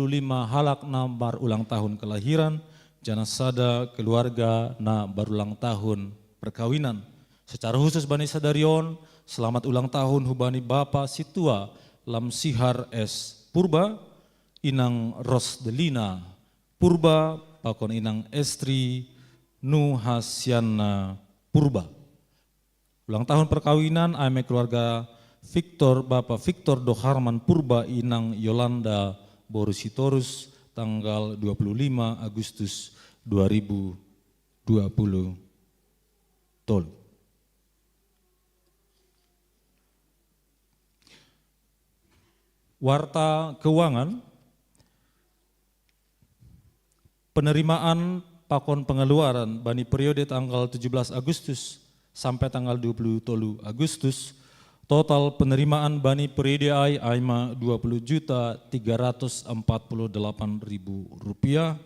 E: halak na barulang tahun kelahiran, janasada keluarga na barulang tahun perkawinan. Secara khusus bani Sadarion, selamat ulang tahun hubani Bapa Situa Lamsihar S. Purba, Inang Rosdelina Purba, pakon Inang Estri Nuhasyana Purba. Ulang tahun perkawinan AME keluarga Victor, Bapak Victor Doharman Purba Inang Yolanda Borusitorus tanggal 25 Agustus 2020. Tol. Warta keuangan, penerimaan pakon pengeluaran bani periode tanggal 17 Agustus sampai tanggal 23 Agustus, total penerimaan bani periode AIMA Rp20.348.000,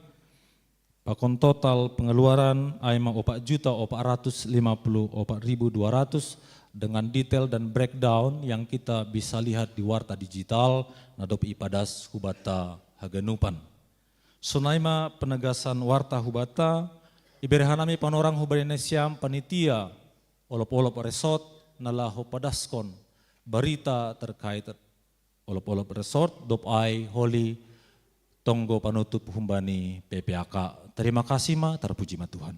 E: pakon total pengeluaran AIMA Rp4.450.200 dengan detail dan breakdown yang kita bisa lihat di warta digital nadop ipadas hubata Haganupan. Sunaima penegasan warta hubata, iberehanami panorang hubarinesiam panitia olop-olop resort nalahu padaskon berita terkait olop-olop resort dop ai holi tonggo panutup humbani PPAK. Terima kasih ma, terpuji ma Tuhan.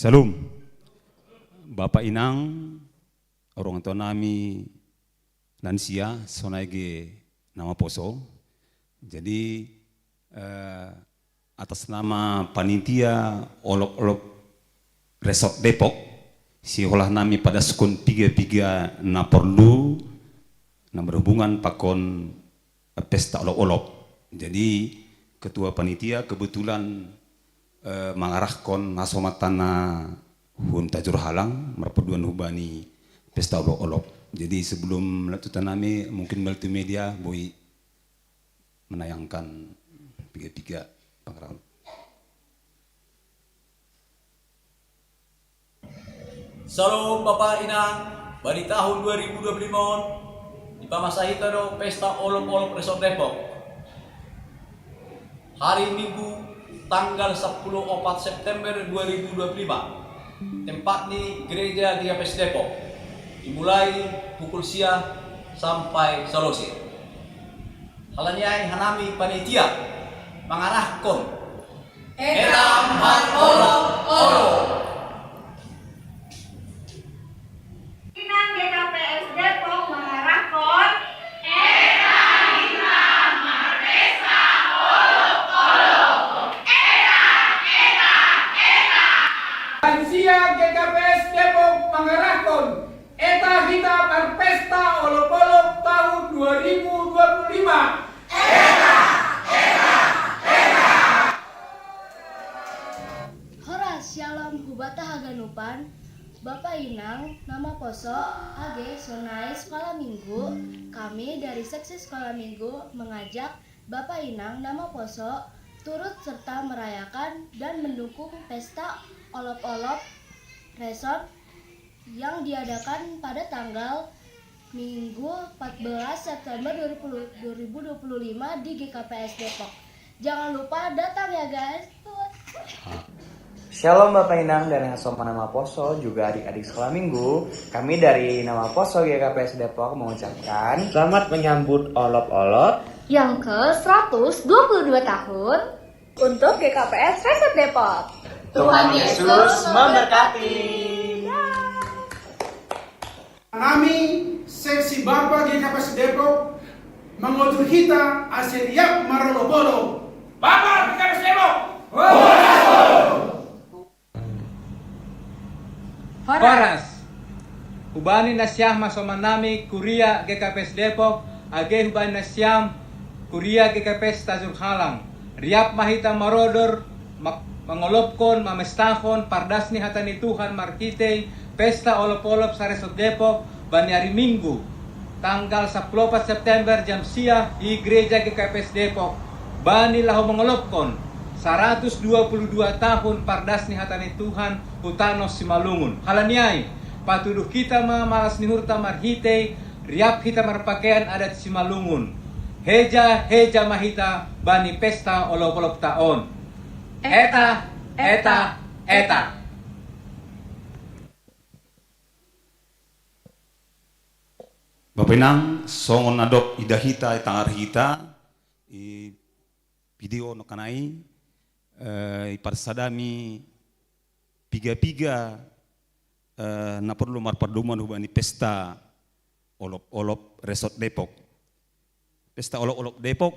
H: Salam, Bapak Inang, orang tua nami lansia, sonaige nama poso. Jadi atas nama panitia olok-olok Resort Depok, si olah nami pada skon 3 na perlu na berhubungan pakon pesta olok-olok. Jadi ketua panitia kebetulan mengarahkan masomatana hun tajur halang merpaduan hubani pesta olok-olok. Jadi sebelum latutan nami mungkin multimedia boleh menayangkan tiga pengarang.
I: Salam Bapak Inang, badi tahun 2025 di pamasahi tado pesta olok-olok Resort Depok. Hari Minggu tanggal 10 September 2025, tempat di Gereja GKPS Depok, dimulai pukul siang sampai selesai. Halanyai hanami panitia mengarahkan etam han olok-olok.
J: Inang GKPS Depok mengarahkan
K: Lansia GKPS Depok mengarahkan Eta Hita Perpesta Olok-olok tahun 2025.
L: Hora Shalom Hubata Haganupan, Bapak Inang, nama Poso, AG Sonai Sekolah Minggu. Kami dari Seksi Sekolah Minggu mengajak Bapak Inang, nama Poso, turut serta merayakan dan mendukung pesta olok-olok resort yang diadakan pada tanggal Minggu 14 September 2025 di GKPS Depok. Jangan lupa datang ya guys.
M: Shalom Bapak Inang dan yang sama nama Poso, juga adik-adik sekolah minggu. Kami dari nama Poso GKPS Depok mengucapkan selamat menyambut olok-olok
N: yang ke 122 tahun
L: untuk GKPS Resort Depok.
M: Tuhan Yesus memberkati.
K: Kami, seksi Bapak GKPS Depok, mengutur kita aseriak marolobolo. Bapak GKPS Depok!
N: Horas. Hubani nasyam masomanami Kuria GKPS Depok, age hubani nasyam Kuria GKPS Tanjung Halang. Riap mahita marodor, mengolopkon, mamestahon, pardasni hatani Tuhan markite, pesta olop-olop sa Resort Depok, bani hari Minggu, tanggal 14 September jam sia di Gereja GKPS Depok. Bani lahu mengolopkon, 122 tahun pardasni hatani Tuhan, hutanos simalungun. Halaniai, patuduh kita malas nihurta marhite, riap kita marpakaian adat simalungun. Heja mahita bani pesta olop-olop taon. Eta.
H: Bapenang songon adop idahita tangar hita i video no kanai iparsadami piga-piga na perlu marpaduman hubani pesta olop-olop Resort Depok. Pesta olop-olop Depok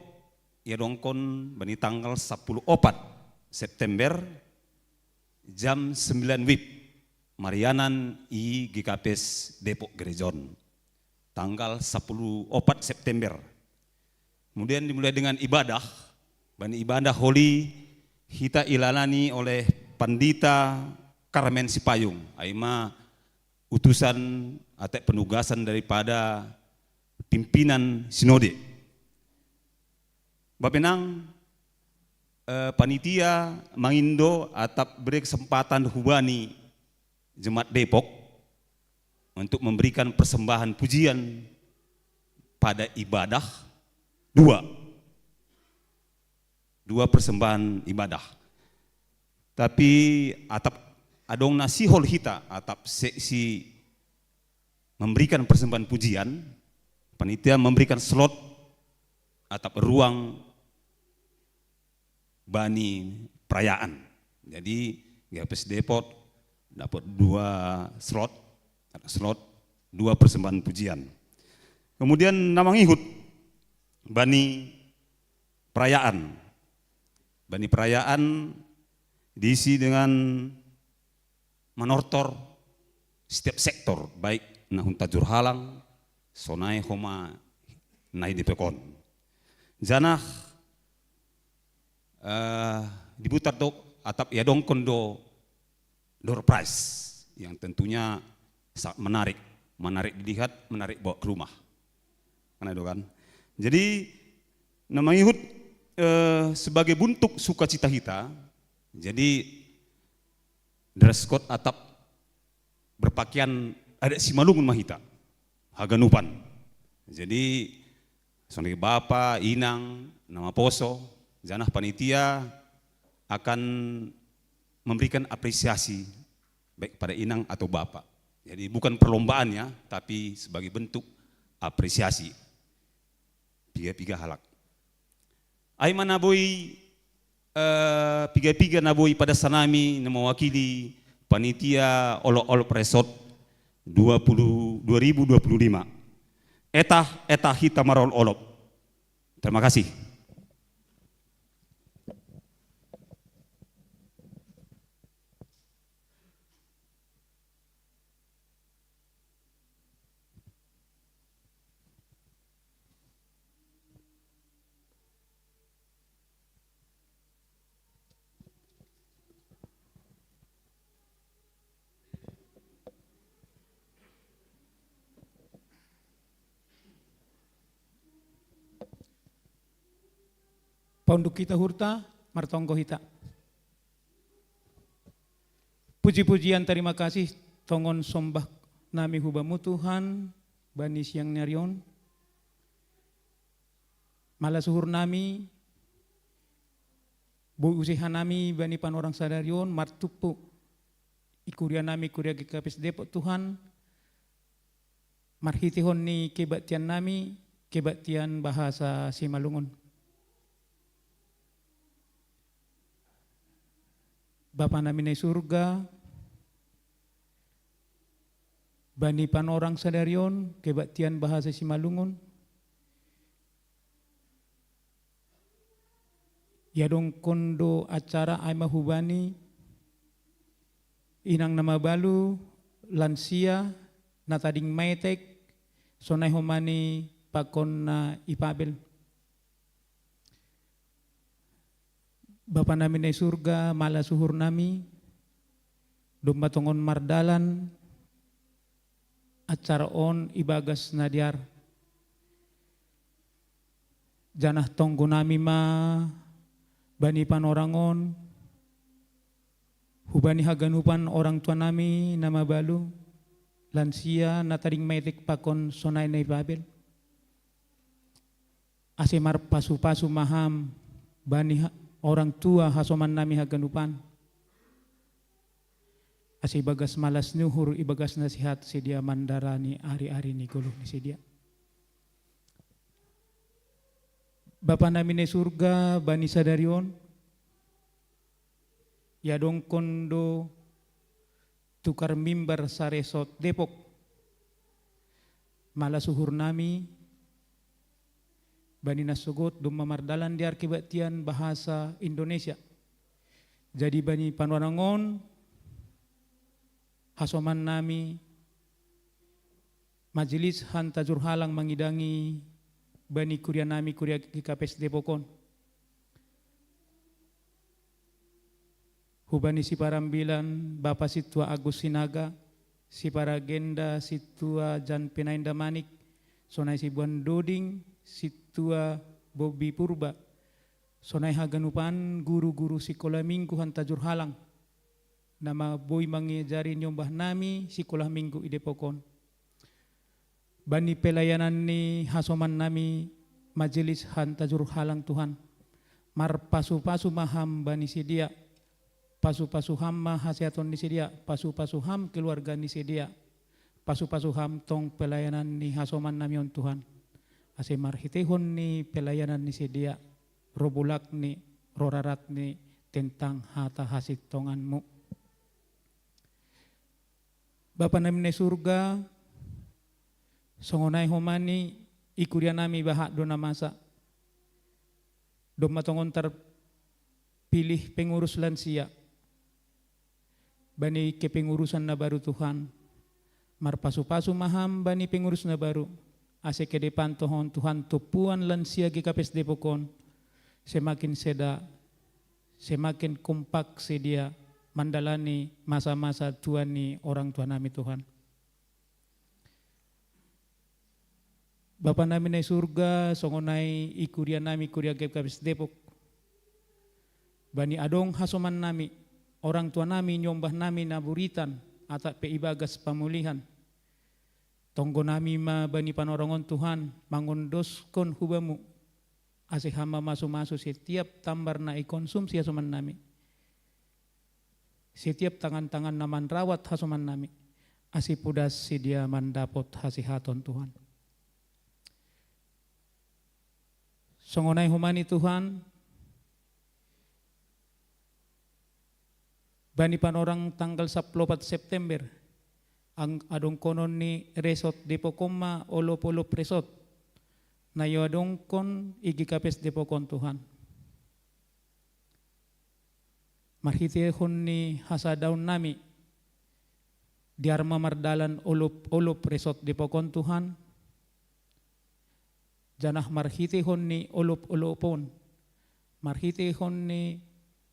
H: ya dongkon bani tanggal 14 September jam 9 WIB Marianan i GKPS Depok Gerejon. Tanggal 14 September. Kemudian dimulai dengan ibadah, bani ibadah Holy kita ilalani oleh Pandita Carmen Sipayung, aima utusan atau penugasan daripada pimpinan sinode. Bapenang panitia mangindo atap beri kesempatan hubani Jemaat Depok untuk memberikan persembahan pujian pada ibadah dua persembahan ibadah. Tapi atap adong nasihol hita atap seksi memberikan persembahan pujian, panitia memberikan slot atap ruang bani perayaan. Jadi GKPS Depok dapat 2 slot 2 persembahan pujian. Kemudian namang ihut bani perayaan. Bani perayaan diisi dengan manortor setiap sektor, baik nahun Tajur Halang, sonai homa nai dipekon. Janah diputar dok atap ya dong kondo door prize yang tentunya sangat menarik dilihat, menarik bawa ke rumah. Karena itu kan. Jadi nama Ihud sebagai bentuk sukacita kita. Jadi dress code atap berpakaian ada simalungun mahita, haganupan. Jadi sonai Bapa, Inang, nama Poso, janah panitia akan memberikan apresiasi baik pada Inang atau Bapak. Jadi bukan perlombaan ya, tapi sebagai bentuk apresiasi. Piga-piga halak. Aiman naboi piga-piga naboi pada sanami yang mewakili panitia olok-olok Resort 2025. Eta hita marol olok. Terima kasih.
O: Ponduk kita hurta, martongko hita. Puji-pujian terima kasih, tongon sombah nami hubamu Tuhan, bani siang nyarion. Malah suhur nami, bu usiha nami bani panorang sadarion, martupu ikuria nami kuria GKPS Depok Tuhan. Marhitihon ni kebaktian nami, kebaktian bahasa Simalungun. Bapa nami na surga, bani panorang sadarion, kebaktian bahasa Simalungun, yadong kondo acara ay mahubani, inang nama balu, lansia, natading maitek, sonay humani pakon na ipabel. Bapa namin ay surga, mala suhur nami, dumatongon mardalan, acara on ibagas na diar. Janah tonggo nami ma, bani panorangon, hubani haganupan orang tua nami nama balu, lansia nataring maitik pakon sonay na ipabel. Asemar pasu-pasu maham, bani orang tua hasoman nami haganupan. Asa ibagas malas nuhur, ibagas nasihat sedia mandarani ari-ari ni guluh ni sedia. Bapa nami ni surga, bani sadarion, yadong kondo tukar mimbar sa resort Depok. Malas suhur nami, bani nasugot dumamardalan di arkibatian bahasa Indonesia. Jadi bani panuanangon, hasoman nami, majelis hantajur halang mangidangi bani kuria nami kuria GKPS Depokon. Hubani si parambilan Bapak Situa Agus Sinaga, si paragenda Situa Jan Penainda Manik, sonai si Buan Doding, Situa Bobi Purba, sonai haganupan guru-guru sekolah minggu hantajur halang, nama boy mangijari nyombah nami sekolah minggu idepokon. Bani pelayanan ni hasoman nami majelis hantajur halang Tuhan, mar pasu-pasu maham bani sedia, pasu-pasu ham mahasiaton ni sedia, pasu-pasu ham keluarga ni sedia, pasu-pasu ham tong pelayanan ni hasoman nami on Tuhan. Ase marhitehon ni pelayanan ni sedia, robulak ni rorarat ni tentang hata hasik tonganmu. Bapa nami ni surga, songonai homani ikuria nami bahak dona masa. Doma tongon terpilih pengurus lansia. Bani kepengurusan na baru Tuhan. Mar pasu-pasu maham bani pengurus na baru. Ase ke depan tohon Tuhan tupuan lansia GKPS Depokon. Semakin seda, semakin kompak sedia mandalani masa-masa tua ni orang tua nami Tuhan. Bapa nami na surga, songonai ikuria nami kuria GKPS Depok. Bani adong hasoman nami, orang tua nami nyombah nami naburitan atak peibagas pamulihan. Tonggo nami ma bani panorongon Tuhan, mangondoskon hubamu. Ase hama masu-masu setiap tambar na ikonsumsi hasoman nami. Setiap tangan-tangan naman rawat hasoman nami. Ase pudas sedia mandapot hasihaton Tuhan. Songonai humani Tuhan, bani panorang tanggal 14 September, ang adong konon ni resort Depokoma olop-olop resort, na yo adong kon igikapes Depokon Tuhan. Marhitehon ni hasadawn nami, diarma mardalan olop-olop resort Depokon Tuhan, janah marhitehon ni olop-olopon, marhitehon ni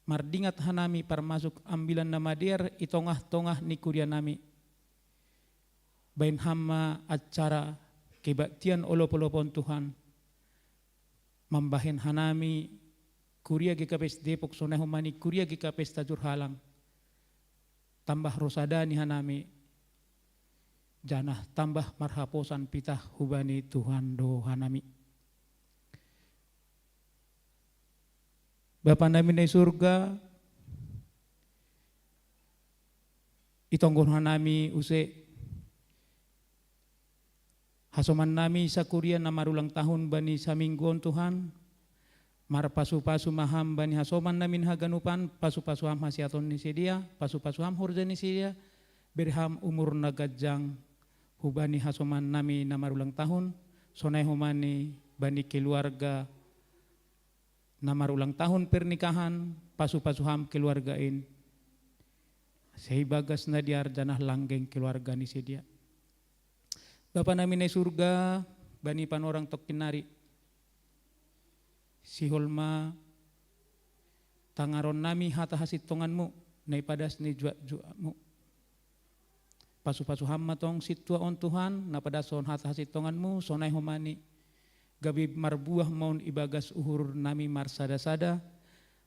O: mardingat hanami parmasuk ambilan nama diar itongah-tongah ni kuria nami. Bain hama acara kebaktian olop-olopon Tuhan. Mambahin hanami kuria GKPS Depok sonai humani kuria GKPS Tajur Halang. Tambah rosada ni hanami. Janah tambah marhaposan pitah hubani Tuhan do hanami. Bapa nami na surga, itonggon hanami use hasoman nami sa kuria na marulang tahun bani sa mingguon Tuhan, Mar pasu-pasu maham bani hasoman namin haganupan, pasu-pasu ham hasiaton ni sedia, pasu-pasu ham hurja ni sedia, berham umur nagajang hubani hasoman nami namarulang tahun, sonai humani bani keluarga namarulang tahun pernikahan, pasu-pasu ham keluargain, sehibagas nadiar janah langgeng keluarga ni sedia. Bapa nami ne surga, bani panorang tok kinari, si holma tangaron nami hata hasit tonganmu naipadas ni jua-juamu. Pasu-pasu hamma tong situa on Tuhan napadason hata hasit tonganmu sonai homani gabi marbuah maun ibagas uhur nami marsada-sada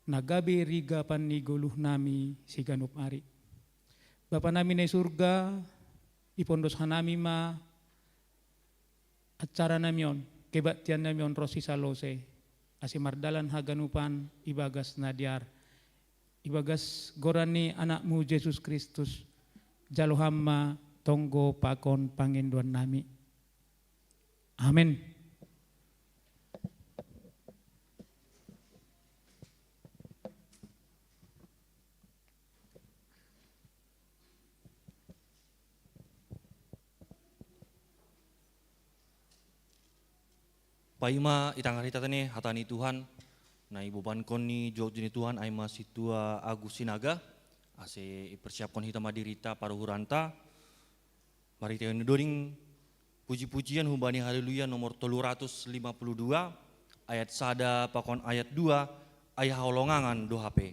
O: nagabi riga pan ni goluh nami si ganup ari. Bapa nami ne surga ipondos hanami ma acara namion kebaktian namion rosi salose asi mardalan haganupan ibagas nadiar ibagas gorani anakmu Yesus Kristus jaluhamma tonggo pakon panginduan nami. Amin.
B: Paima itang harita tani hatani Tuhan na ibu bankon ni jog jini Tuhan aima situa Agus Sinaga ase persiapkan hita madirita paruhuranta mari kita doring puji-pujian hubani haleluya nomor 352 ayat sada pakon ayat 2 ayah holongangan do HP.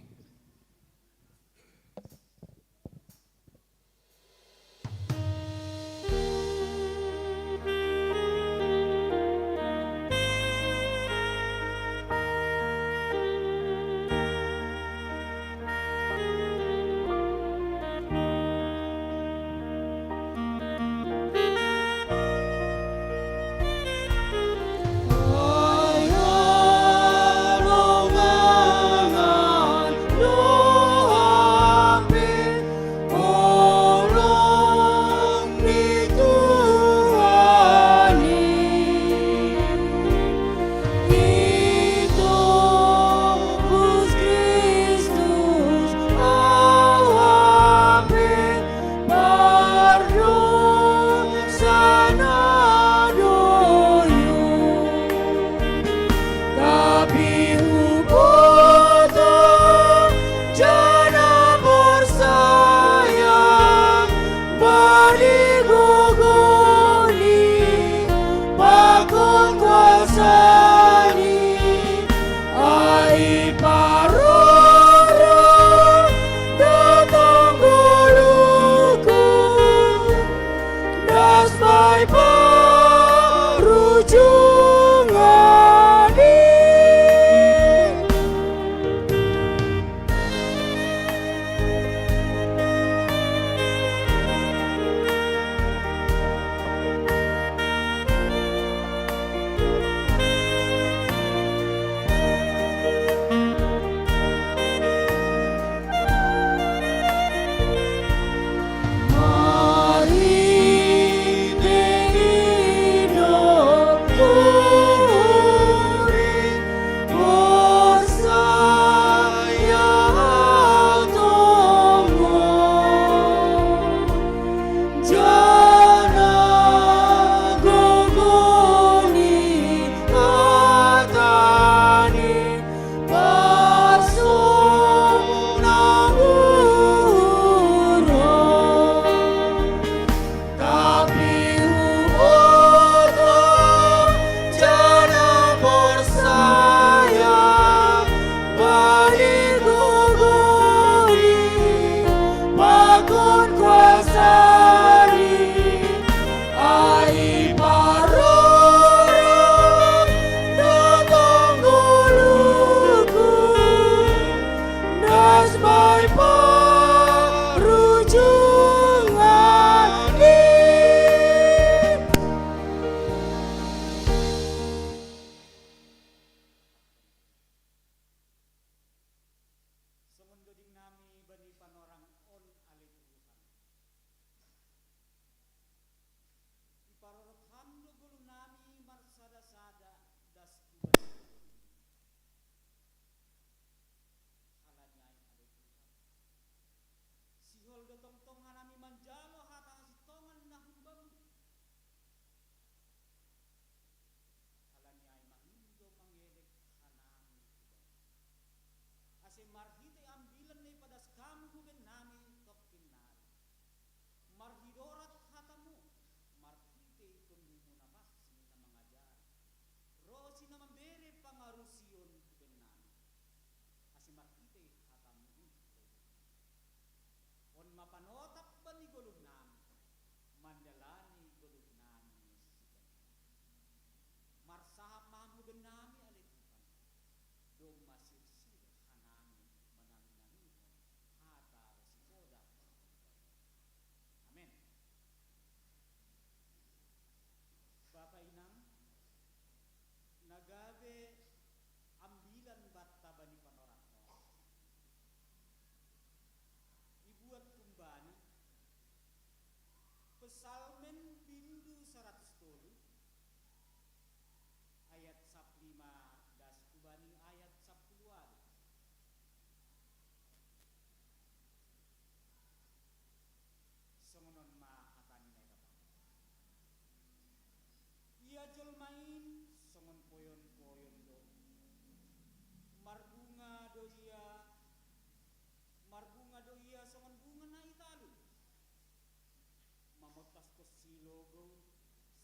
P: silogo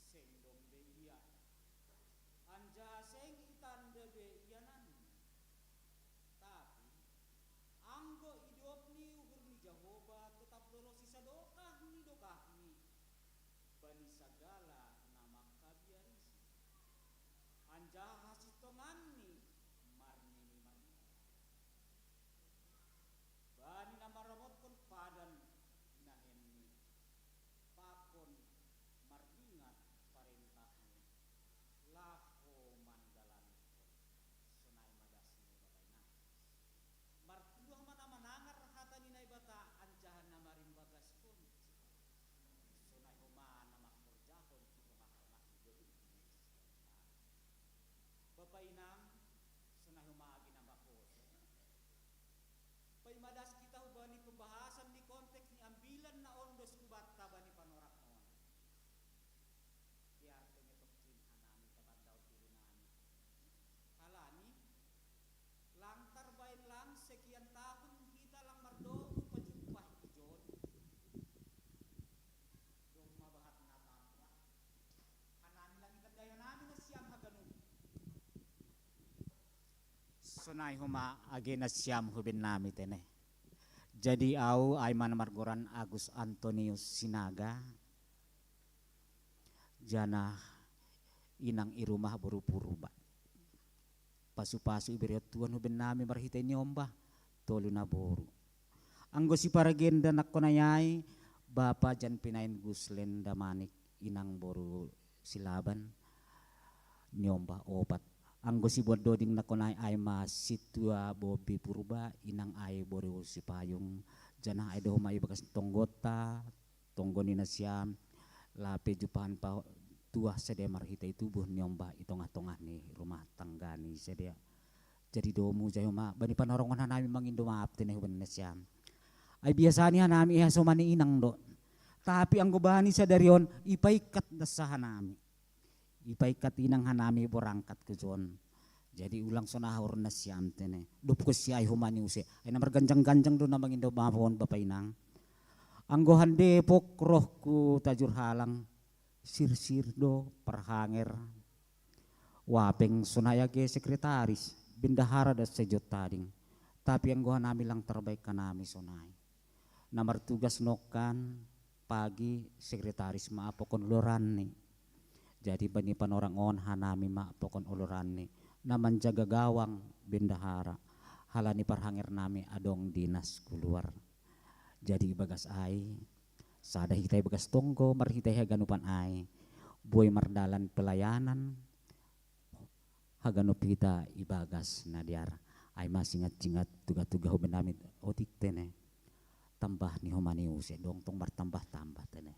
P: seng dombe iya anja seng itan debe ianan tapi anggo hidup ni uhur ni Jehovah tetap lorosi sadokah ni dokahmi bani sagala nama kabiarisi anja hasitongan ni marnini bani nama ramotkon padan nahenni pakon mardingat parentahni lako mandalan sonai madasni babaina martuah mana manangar hata ni naibata anjahan nama rimbagas pun sonai homa nama korjahon tengah-tengah hidup Bapak Inang sonai homa agi nambah poso paimadas kita hubani pembahasan di konteks ni ambilan na ondos kubatta bani panorak on biar pengetok cin hanami kabandau turunani halani lantar bain lang sekian tahun kita lang mardogu pajumpah ijon dong mabahat na tamra hanami lang ikat gaya nami na siyam haganun
Q: Sunai huma agi na siyam hubin nami tene. Jadi au ay manamargoran Agus Antonius Sinaga. Jana inang irumah buru-puru ba. Pasu-pasu iberiot tuan hubin nami marhitay nyomba tolu na boru. Anggo si paragenda nakonayay Bapa jan pinain Guslen Damanik inang boru silaban nyomba obat. Anggo si buat doding nakonay ay situa Bobi Purba inang ay boru si payung jana ay doh may bagas tonggota tonggo ni nasyam lape jupahan pa tuah sedia marhitay tubuh nyomba itong-atongah ni rumah tangga ni sedia jadi domu jayo ma bani panorongan hanami mangindo maap tene huban nasyam ay biasa ni hanami iha somani inang do tapi anggo bani sa darion ipaikat dasahan hanami ipaikat inang hanami borangkat ke zon jadi ulang sonahor na siyam tene dup ko siya ay humani use ay namar ganjang-ganjang do na mangindo mapon Bapak Inang anggo hande pok roh ku tajur halang sir-sir do perhanger wapeng sonaya ke sekretaris bendahara da sejot tading tapi anggo hanami lang terbaik kanami sonay namar tugas nokan pagi sekretaris maapokon lorani jadi bani panorang on hanami ma pokon ulurani naman jaga gawang bendahara halani parhanger nami adong dinas keluar jadi bagas ai sada hitai bagas tonggo marhitai haganupan ai boy mardalan pelayanan haganup kita ibagas nadiar ai masingat-singat tuga-tuga huben nami otik tene tambah ni homani use dong tong martambah-tambah tene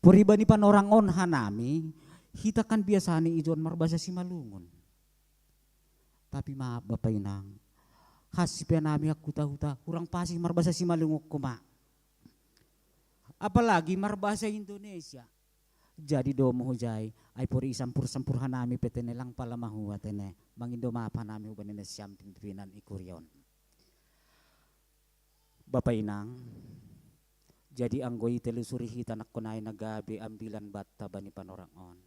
Q: puri bani panorang on hanami hita kan biasa ni ijon marbasa simalungon tapi maaf Bapak Inang hasipian nami aku tahu-tahu kurang pasti marbasa simalungon kuma apalagi marbasa Indonesia jadi domo hujay ay puri isampur-sampur hanami petene lang pala mahuwa tene mangindo maapa nami huban na siyam pimpinan ikuryon Bapak Inang jadi anggoy telusuri hita nakunay nagabi ambilan bata bani panorang on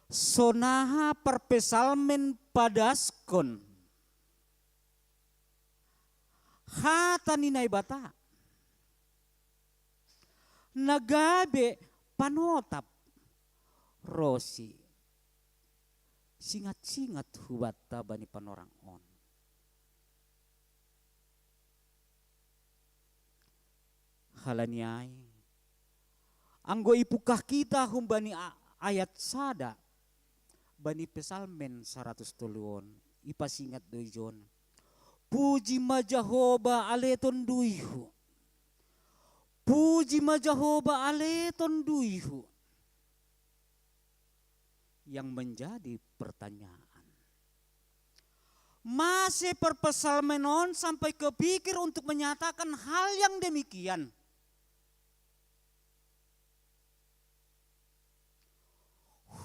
Q: sonaha perpesalmen padaskon hata ninay bata nagabe panotap rosi singat-singat hubata bani panorang on halaniay anggo ipukah kita humbani ayat sada bani pesalmen 100 tuluon ipasingat doijon puji majahoba aleton duihu puji majahoba aleton duihu yang menjadi pertanyaan masih perpesalmenon sampai kepikir untuk menyatakan hal yang demikian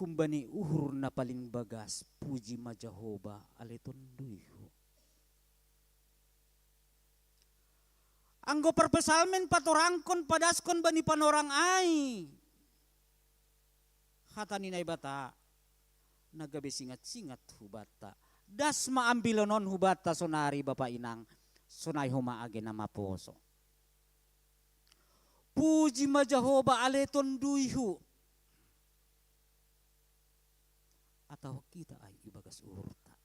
Q: humbani uhur na paling bagas puji majahoba aleton duihu Anggo perpesalmen patorangkon padaskon bani panorang ai. Hata ni naibata nagabe singat-singat hubata. Das maambilonon hubata sonari Bapak Inang. Sonay huma age na maposo. Puji majahoba aleton duyhu. Atau kita ay ibagas urta.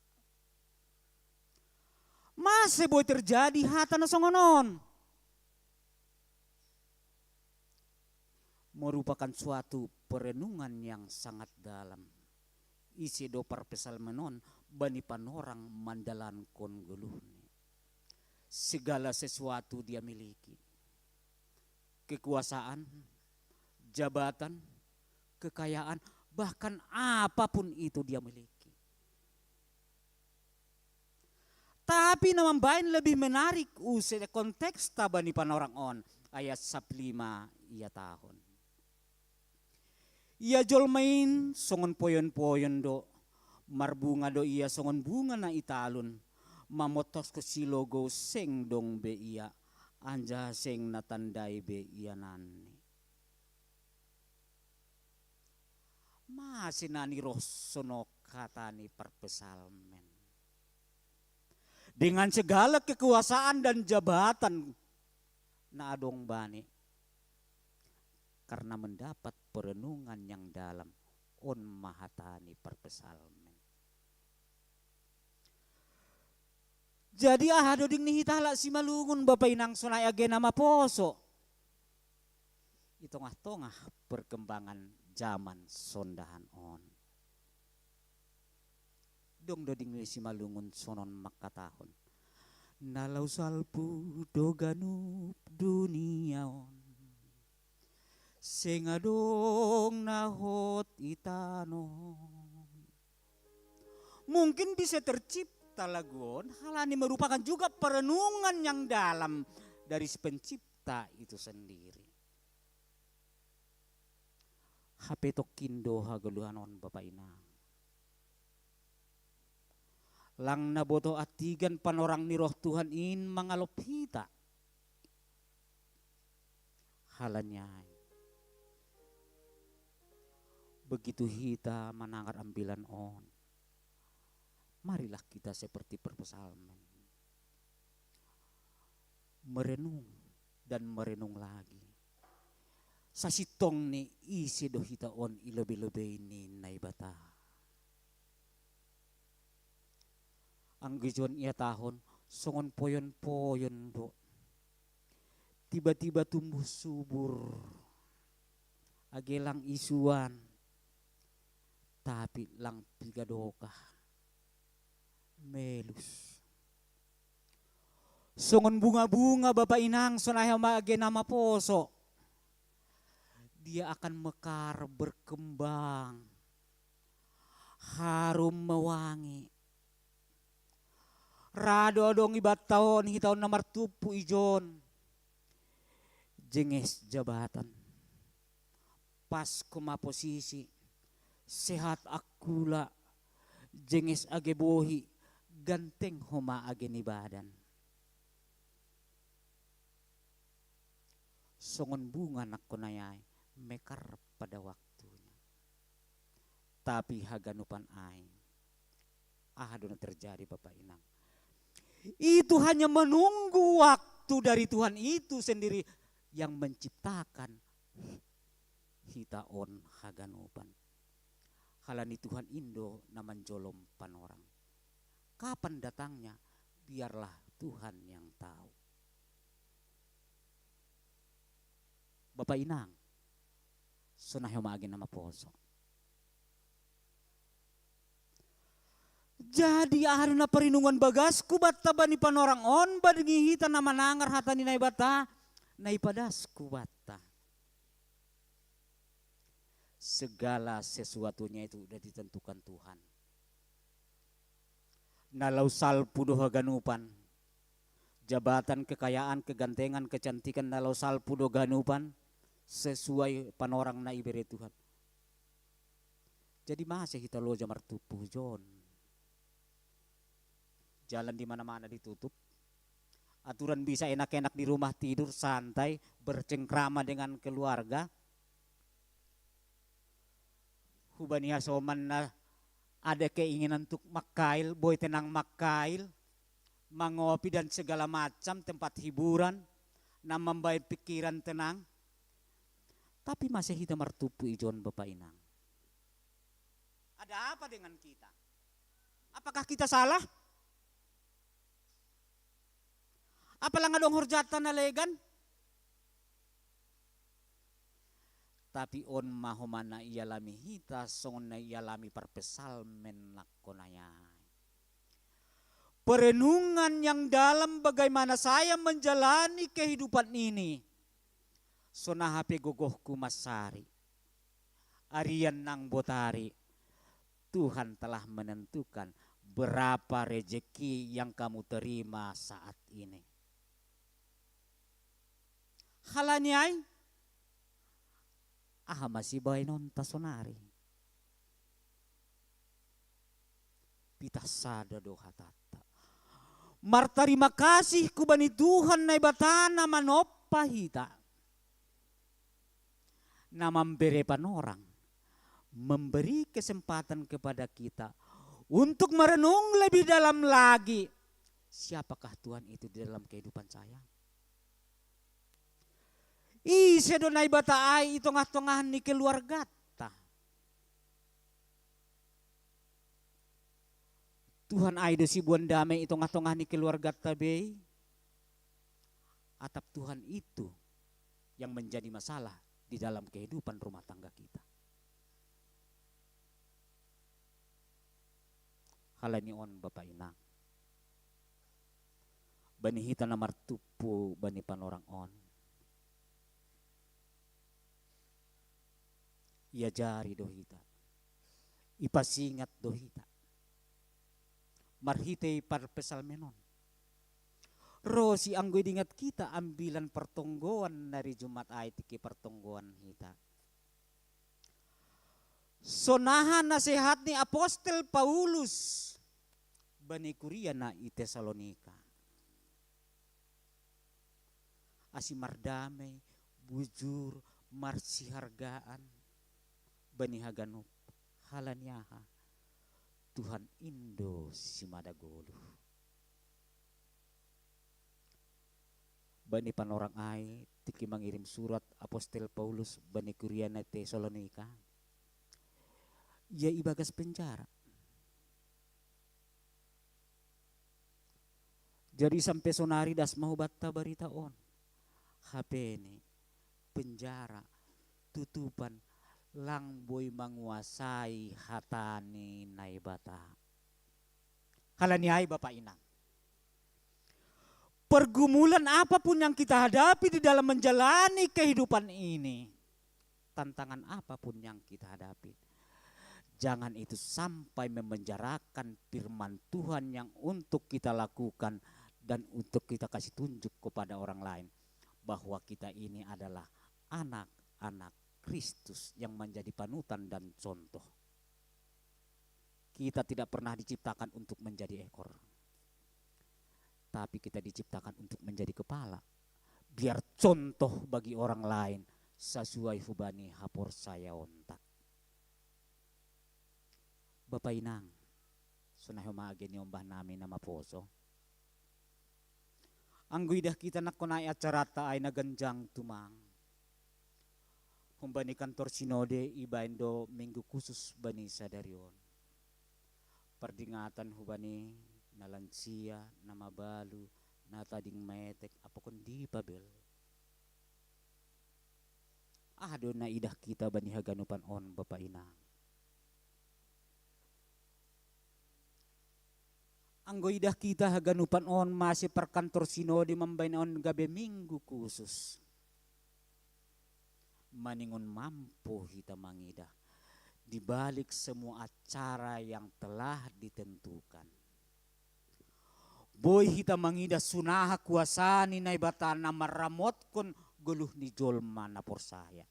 Q: Masih boy terjadi hata na songonon. Merupakan suatu perenungan yang sangat dalam. Isi do parpesal menon bani panorang mandalan kon geluni. Segala sesuatu dia miliki. Kekuasaan, jabatan, kekayaan, bahkan apapun itu dia miliki. Tapi naman bain lebih menarik usai konteks tabani panorang on ayat 15 ia tahun. Ia jolmain songon poyon-poyon do, marbunga do ia songon bunga na italon, mamotos ke silogo seng dong be ia, anja seng natandai be ia nani. Masih nani roh sono katani perpesalmen. Dengan segala kekuasaan dan jabatan na adong bani. Karena mendapat perenungan yang dalam on mahatani perpesalmen. Jadi ahado ding nihitala si malungun Bapak Inang sonay agena maposo. Itongah-tongah perkembangan zaman sondahan on. Dong doding si malungun sonon makatahon. Nalau salpu doganup dunia on. Sengadong nahot itanon. Mungkin bisa tercipta lagon, hal ini merupakan juga perenungan yang dalam dari si pencipta itu sendiri. HP tokindo hagaluhanon Bapak Inang. Lang naboto atigan panorang ni roh Tuhan in mangalop hita. Halanya. Begitu hita manangar ambilan on. Marilah kita seperti perpesalmen. Merenung dan merenung lagi. Sasitong ni isi do hita on ilebe-lebe ni naibata. Ang gijon ia tahun songon poyon-poyon do. Tiba-tiba tumbuh subur. Agelang isuan. Tapi lang pigadokah melus. Songon bunga-bunga Bapak Inang sonaya mage nama poso. Dia akan mekar berkembang. Harum mewangi. Rado dong ibat tahun hitaon nomor tupu ijon. Jenges jabatan. Pas kuma posisi. Sehat akula, jenges age bohi, ganteng homa age ni badan. Songon bunga nak kunayay, mekar pada waktunya. Tapi haganupan ay, ahado na terjadi Bapak Inang. Itu hanya menunggu waktu dari Tuhan itu sendiri yang menciptakan hitaon haganupan. Halani Tuhan Indo naman jolom panorang. Kapan datangnya? Biarlah Tuhan yang tahu. Bapak Inang, sunahyo maagin na maposo. Jadi ahari na parinungan bagas kubata ba ni panorang on ba dingihita na manangar hata ni naibata naipadas kubata. Segala sesuatunya itu sudah ditentukan Tuhan. Nalau salpu doha ganupan. Jabatan, kekayaan, kegantengan, kecantikan nalau salpu doha ganupan. Sesuai panorang na ibere Tuhan. Jadi masih kita loja martupuh John. Jalan di mana-mana ditutup. aturan bisa enak-enak di rumah tidur santai, bercengkrama dengan keluarga. Hubani hasoman na ada keinginan untuk makail, boy tenang makail, mangopi dan segala macam tempat hiburan, na membaik pikiran tenang. Tapi masih kita martupu ijon Bapak Inang. Ada apa dengan kita? Apakah kita salah? Apalang adong hurjatan na legan? Tapi on mahumana iyalami hita songon na iyalami perpesalmen nakonaya. Perenungan yang dalam bagaimana saya menjalani kehidupan ini. Sona hape gogohku masari. Arian nang botari. Tuhan telah menentukan berapa rejeki yang kamu terima saat ini. Halanyay, masih bayi nonta sonari. Pitasada do hatata. Martarima kasih ku bani Tuhan na ibatana manoppa hita. Na memberi orang, memberi kesempatan kepada kita untuk merenung lebih dalam lagi. Siapakah Tuhan itu di dalam kehidupan saya? Sedonai bata ai tengah-tengah ni keluarga ta. Tuhan ai do si buan damai tengah-tengah ni keluarga ta be. Atap Tuhan itu yang menjadi masalah di dalam kehidupan rumah tangga kita. Halani on Bapak Inang. Bani hita na martupu bani panorang on. Ia jari dohita, ipasingat dohita, marhitei parpesal menon. Rosi anggoy dingat kita ambilan pertonggoan dari Jumat ay tiki pertonggoan hita. Sonahan nasihat ni Apostel Paulus bani Kuria na i Tesalonika. Asimardamay, bujur, marsihargaan. Bani Haganup halanyaha Tuhan Indo si Madagolo. Bani panorang ay tiki mangirim surat Apostel Paulus bani Kuria na Tesalonika. Ia ibagas penjara. Jadi sampai sonari das mau batta barita on. HP ini penjara tutupan lang boy menguasai hatani naibata. Halaniai Bapak Inang. Pergumulan apapun yang kita hadapi di dalam menjalani kehidupan ini. Tantangan apapun yang kita hadapi. Jangan itu sampai memenjarakan firman Tuhan yang untuk kita lakukan dan untuk kita kasih tunjuk kepada orang lain. Bahwa kita ini adalah anak-anak Kristus yang menjadi panutan dan contoh. Kita tidak pernah diciptakan untuk menjadi ekor. Tapi kita diciptakan untuk menjadi kepala. Biar contoh bagi orang lain. Sesuai hubani hapor saya ontak. Bapak Inang. Sunah humagin yung bah namin na maposo. Ang guidah kita na kunay acarata ay naganjang tumang. Humbani kantor sinode ibain do minggu khusus bani sadarion. Perdingatan hubani na lansia, na mabalu, na tading maetek, apakon di pabel. Do na idah kita bani Haganupan on Bapak Inang. Anggo idah kita Haganupan on masih per kantor sinode membain on gabe minggu khusus. Maningon mampu kita mangidah di balik semua acara yang telah ditentukan. Boy kita mangidah sunaha kuasani na ibatana maramot kon guluh ni jolma na porsaya.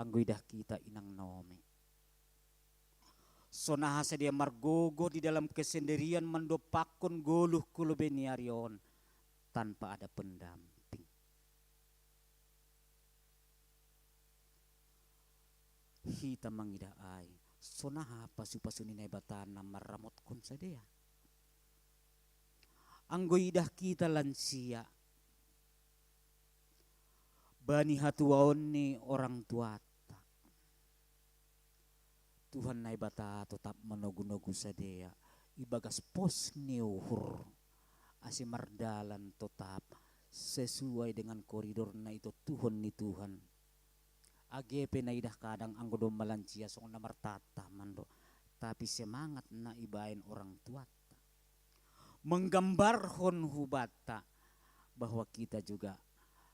Q: Anggoidah kita inang nome. Sonaha sedia margogo di dalam kesendirian mendopakon goluh kulo beniarion tanpa ada pendamping. Hita mangida ai sonaha pasu-pasu ninay batana maramot kon sadea. Anggoy idah kita lansia. Bani hatuaon ni orang tuata. Tuhan nai bata tetap menogu-nogu sadea. Ibagas pos ni uhur. Asi mardalan tetap sesuai dengan koridor na itu Tuhan ni Tuhan. Agepe na idah kadang anggodo malancia song na martata mando. Tapi semangat na ibain orang tuata. Menggambar hon hubata bahwa kita juga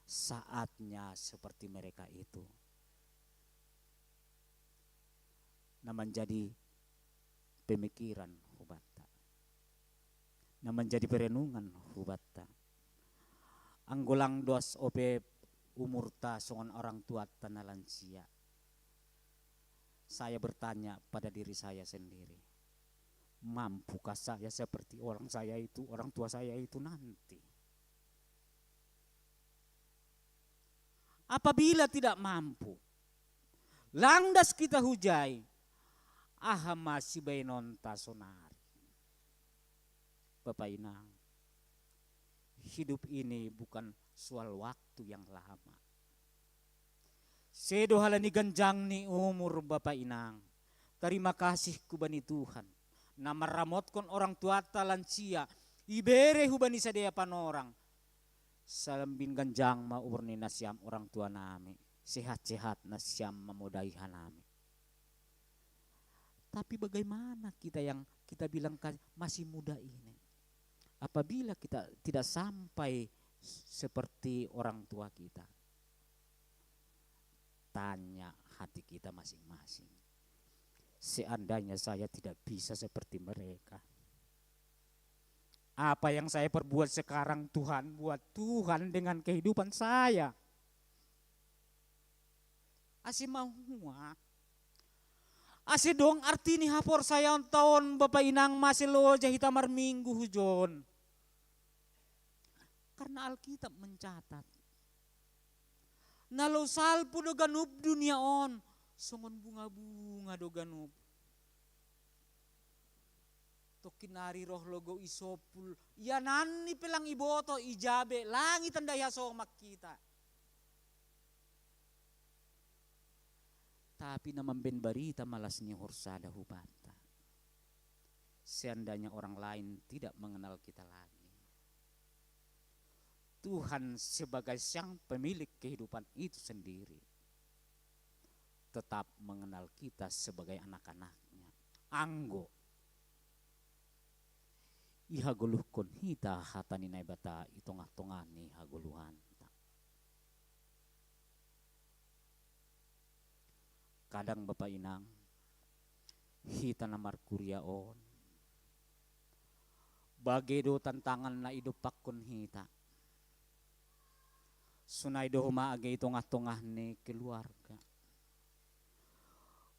Q: saatnya seperti mereka itu. Nah menjadi pemikiran hubata. Nah menjadi perenungan hubata. Anggolang dos ope umurta songon orang tua tanah lansia. Saya bertanya pada diri saya sendiri. Mampukah saya seperti orang tua saya itu nanti? Apabila tidak mampu, langdas kita hujai, aha masih bainonta sonari. Bapak Inang, hidup ini bukan soal waktu yang lama. Sedo halani ganjang ni umur Bapak Inang. Terima kasih kubani Tuhan. Na maramotkan orang tua lansia, ibere hubani sadaya panorang. Salambin ganjang maurni nasyam orang tua nami. Sehat-sehat nasyam memudai hanami. Tapi bagaimana kita yang kita bilang masih muda ini? Apabila kita tidak sampai seperti orang tua kita. Tanya hati kita masing-masing. Seandainya saya tidak bisa seperti mereka. Apa yang saya perbuat sekarang Tuhan buat Tuhan dengan kehidupan saya. Asi mau asi dong arti ni hapor saya on tahun Bapak Inang masih loja hitamar minggu hujon. Karena Alkitab mencatat. Nalau salpu do ganup dunia on. Songon bunga-bunga do ganup. Tokinari roh logo isopul. Ya nani pelang iboto ijabe. Langit andaya somak kita. Tapi naman benbarita malas ni horsada hubata. Seandainya orang lain tidak mengenal kita lagi. Tuhan sebagai sang pemilik kehidupan itu sendiri. Tetap mengenal kita sebagai anak-anaknya. Anggo. Ihaguluhkon hita hatani na bata itong-atongan ni haguluhan. Kadang Bapak Inang, hita na markuryaon. Bagedo tantangan na idupakon hita. Sunay do humaagay itong-atongah ni keluarga.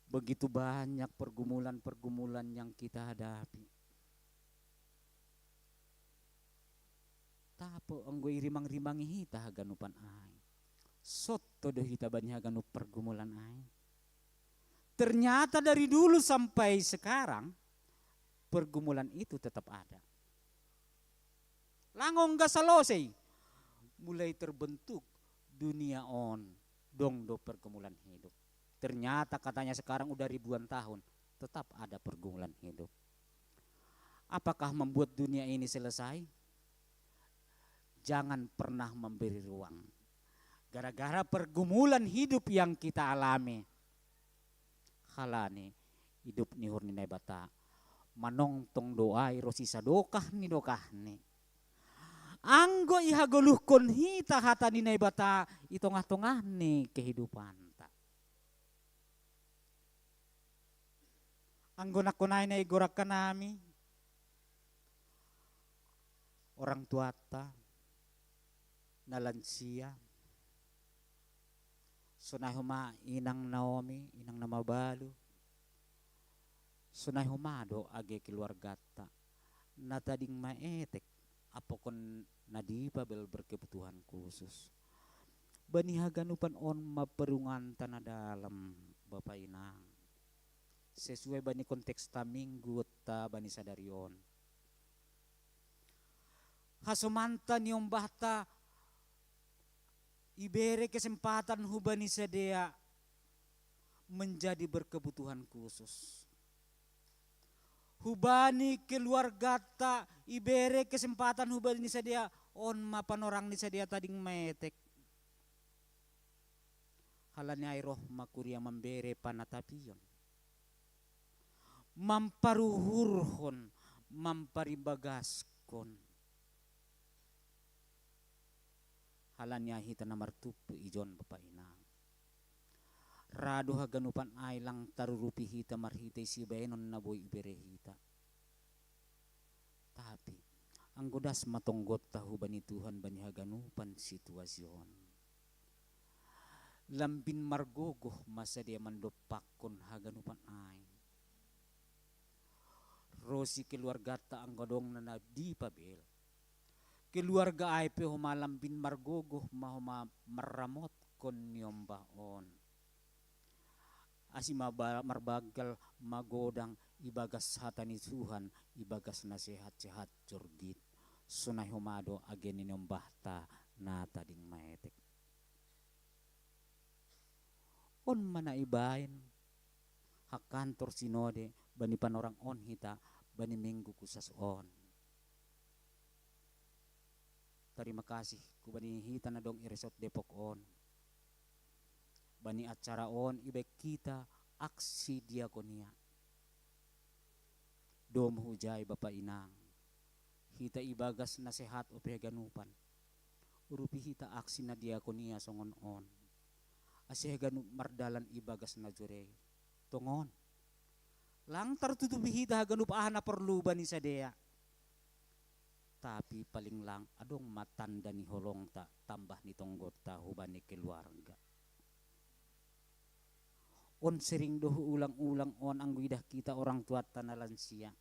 Q: Begitu banyak pergumulan-pergumulan yang kita hadapi. Tapo anggoy rimang-rimangi hita haganupan ay. Soto do hita banyak haganup pergumulan ay. Ternyata dari dulu sampai sekarang pergumulan itu tetap ada. Langong gasalosay. Mulai terbentuk dunia on dong do pergumulan hidup. Ternyata katanya sekarang udah ribuan tahun tetap ada pergumulan hidup. Apakah membuat dunia ini selesai? Jangan pernah memberi ruang. Gara-gara pergumulan hidup yang kita alami. Halani hidup ni hurni na bata. Manongtong doai rosisa dokah ni. Anggo ihaguluhkon hita hata ni bata itong-atongah ni kehidupan ta. Anggo nakunay na igorak ka nami. Orang tua ta na lansia. Sunahuma inang Naomi, inang Namabalo. Sunai humado age keluargata na tading maetek apokon nadibabel berkebutuhan khusus. Banihaganupan on maperungan tanah dalam Bapak Inang. Sesuai bani konteks ta minggu ta bani sadarion. Hasumanta niyong bahta ibere kesempatan hubani sedea menjadi berkebutuhan khusus. Hubani keluargata ibere kesempatan hubani sedea on mapan orang ni sedea tading metek. Halanya ay roh makuria membere panatapion. Mamparuhurhon, mamparibagaskon. Halanya hita na martupu ijon Bapak Inang. Rado haganupan ay lang tarurupi hita marhita si benon na boy ibere hita. Tapi ang godas matonggot tahu bani Tuhan bani haganupan situasyon. Lambin margogoh masa dia mandopakon haganupan ay. Rosi keluarga ta ang godong na di pabel. Keluarga ay pe humalambin margogoh mahuma maramot kon nyombaon. Asima marbagal magodang ibagas hatan ni Tuhan, ibagas na sehat-sehat jorgit. Sunay humado agen nyombahta na tading maetek. On manaibain hakantor sinode bani panorang on hita bani minggu kusas on. Terima kasih ku bani hita na dong iresot Depok on. Bani acara on ibek kita aksi diakonia. Dom hujay Bapak Inang. Hita ibagas na sehat o peganupan. Urupi hita aksi na diakonia songon on. Asihaganu mardalan ibagas na jure. Tongon. Lang tartutubi hita haganup na perlu bani sadea. Tapi paling lang adong matanda ni holong ta tambah ni tonggot ta hubani keluarga. On sering dohu ulang-ulang on ang guidah kita orang tua tanah lansia.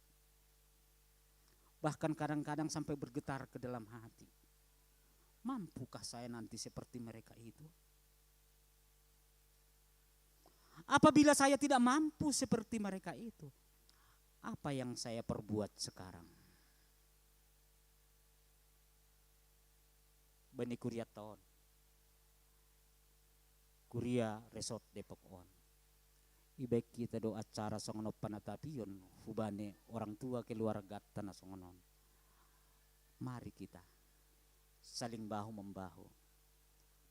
Q: Bahkan kadang-kadang sampai bergetar ke dalam hati. Mampukah saya nanti seperti mereka itu? Apabila saya tidak mampu seperti mereka itu, apa yang saya perbuat sekarang? Bani kuria tahun, kuria resort Depok on. Ibek kita do acara songono panatapion, hubane orang tua keluarga tanah songonon. Mari kita saling bahu membahu,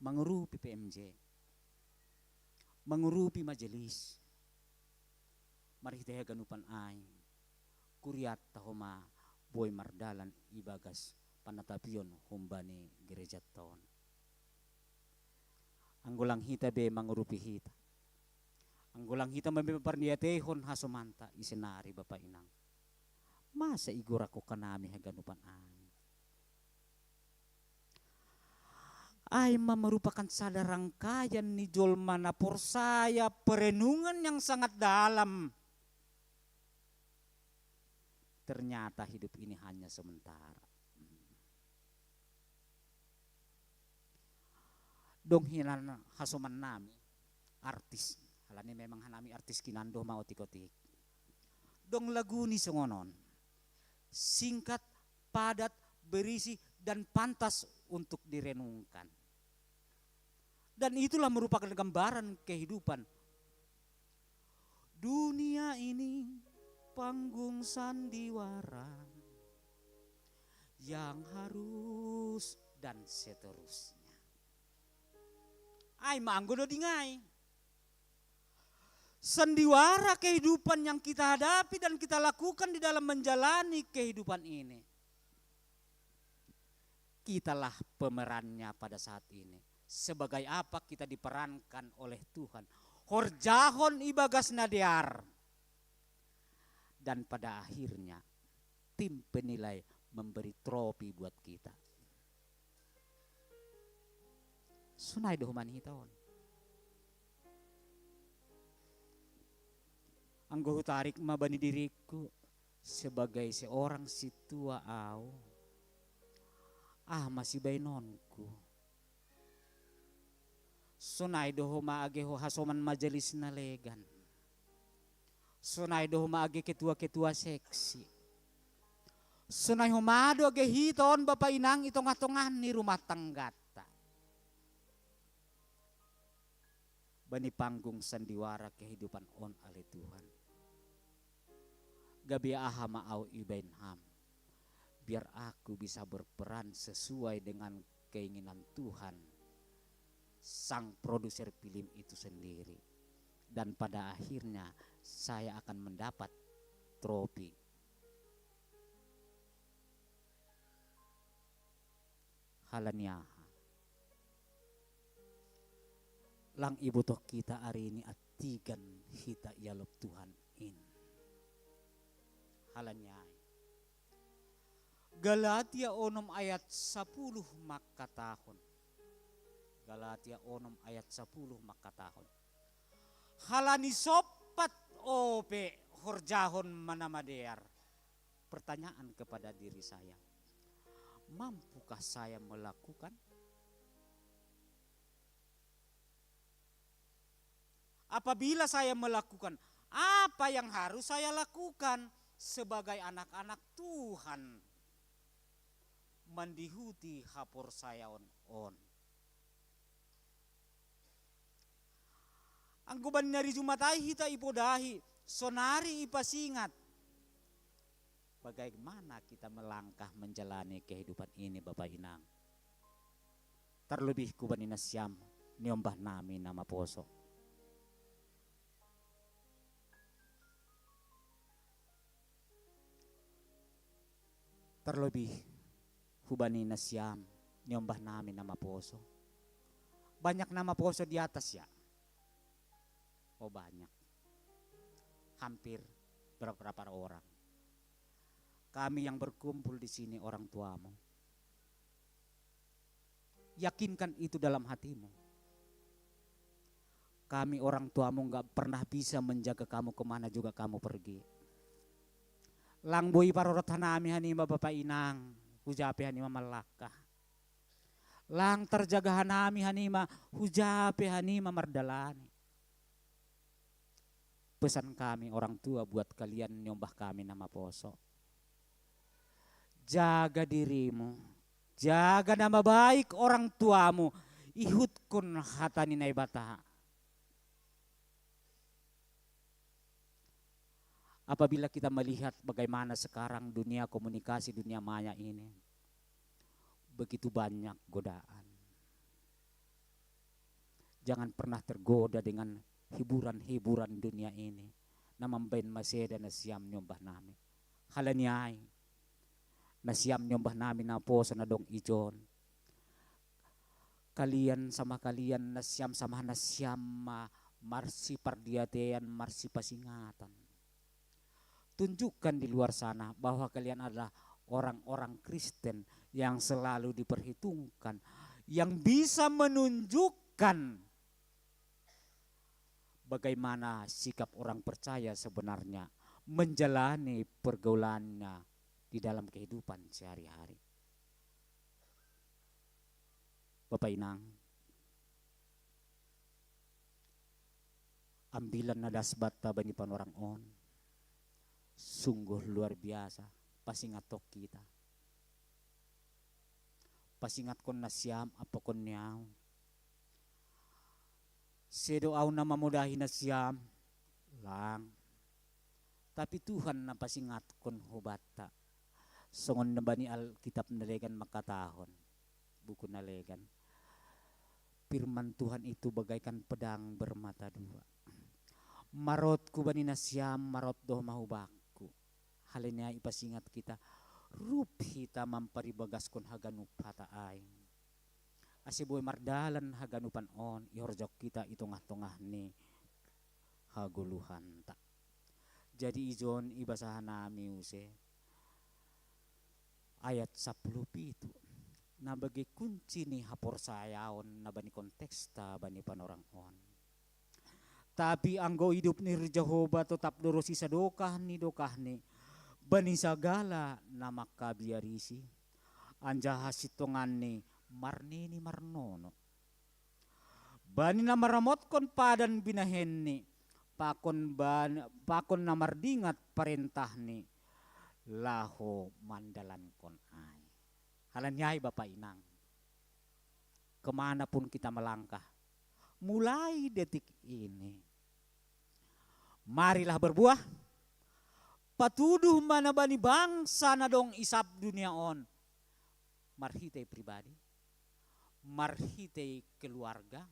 Q: mengurupi PMJ. Mengurupi majelis. Mari kita ganupan ay. Kuriat tahoma boy mardalan ibagas panatapion humbani gereja taon. Anggulang hita be mengurupi hita. Anggulang hita memperniatehon hasomanta isenari Bapak Inang. Masa igurako kanami haganupan ay. Ay merupakan sada rangkaian ni jolmana porsaya perenungan yang sangat dalam. Ternyata hidup ini hanya sementara. Dong hinan hasoman nami artis. Halani memang hanami artis kinando mau tikotik. Dong lagu ni songonon. Singkat, padat, berisi dan pantas untuk direnungkan. Dan itulah merupakan gambaran kehidupan. Dunia ini panggung sandiwara yang harus dan seterusnya. Ay maanggono dingai. Sandiwara kehidupan yang kita hadapi dan kita lakukan di dalam menjalani kehidupan ini. Kitalah pemerannya pada saat ini. Sebagai apa kita diperankan oleh Tuhan. Horjahon ibagas nadear. Dan pada akhirnya tim penilai memberi trofi buat kita. Sunai dohuman hitawan. Anggo tarik mabani diriku sebagai seorang si tua au. Masih bainonku. Sunay doho maage ho hasoman majelis na legan. Sunay doho maage ketua-ketua seksi. Sunay humado age hiton bapa inang itong atongan ni rumah tanggata. Bani panggung sandiwara kehidupan on ale Tuhan. Gabi aha maau ibainham. Biar aku bisa berperan sesuai dengan keinginan Tuhan, sang produser film itu sendiri. Dan pada akhirnya saya akan mendapat trofi. Halaniaha. Lang ibu toh kita hari ini atigan hita yalop Tuhan ini. Halanyai. Galatia 6 ayat 10 makatahon. Galatia 6 ayat 10 makatahon. Halani sopat ope horjahon manamadear. Pertanyaan kepada diri saya. Mampukah saya melakukan? Apabila saya melakukan, apa yang harus saya lakukan sebagai anak-anak Tuhan? Mandihuti hapor saya on. Ang guban nari jumatay hita ipodahi, sonari ipasingat. Bagaimana kita melangkah menjalani kehidupan ini Bapak Inang? Terlebih kuban inasyam niombah nami nama poso. Terlebih hubani nasyam nyombah namin nama poso. Banyak nama poso di atas ya. Oh banyak. Hampir berapa orang. Kami yang berkumpul di sini orang tuamu. Yakinkan itu dalam hatimu. Kami orang tuamu gak pernah bisa menjaga kamu kemana juga kamu pergi. Lang boy parorot hanami hanima Bapak Inang. Hujape hanima malakah. Lang terjaga hanami hanima. Hujape hanima mardalani. Pesan kami orang tua buat kalian nyombah kami nama poso. Jaga dirimu. Jaga nama baik orang tuamu. Ihut kun hatani naibata. Apabila kita melihat bagaimana sekarang dunia komunikasi, dunia maya ini. Begitu banyak godaan. Jangan pernah tergoda dengan hiburan-hiburan dunia ini. Namambain maseda na siyam nyombah namin. Halanyay. Na siyam nyombah namin na po sa nadong ijon. Kalian sama kalian na siyam sama na siyam marsi pardiatean, marsi pasingatan. Tunjukkan di luar sana bahwa kalian adalah orang-orang Kristen yang selalu diperhitungkan, yang bisa menunjukkan bagaimana sikap orang percaya sebenarnya menjalani pergaulannya di dalam kehidupan sehari-hari. Bapak Inang, ambilan na dasbat bani panorang on. Sungguh luar biasa pasingatok kita. Pasingat kon na siyam apa kon niyaw. Sedo aw na mamudahi na siyam lang. Tapi Tuhan na pasingat kon hubata. Songon na ba ni Alkitab nalegan makatahon. Buku nalegan. Firman Tuhan itu bagaikan pedang bermata dua. Marot ku ba ni na siyam marot doh mahubak. Halnya ipasingat kita rup hita mamparibagas kon haganup hata aing. Asiboy mardalan haganupan on ihorjok kita itongah-tongah ni haguluhan ta. Jadi ijon ibasahan nami use ayat 10 itu. Na bagi kunci ni hapor sayaon na bani konteksta bani panorang on. Tapi anggo hidup ni Jehovah tetap dorosi sadokah ni bani sagala na makabiarisi. Anja hasitongan ni marnini marnono. Bani na maramot kon padan binahen ni pakon na mardingat perintah ni laho mandalan kon ay. Halanyay Bapak Inang, kemanapun kita melangkah, mulai detik ini, marilah berbuah, patuduh mana bani bangsa na dong isap dunia on, marhitay pribadi, marhitay keluarga,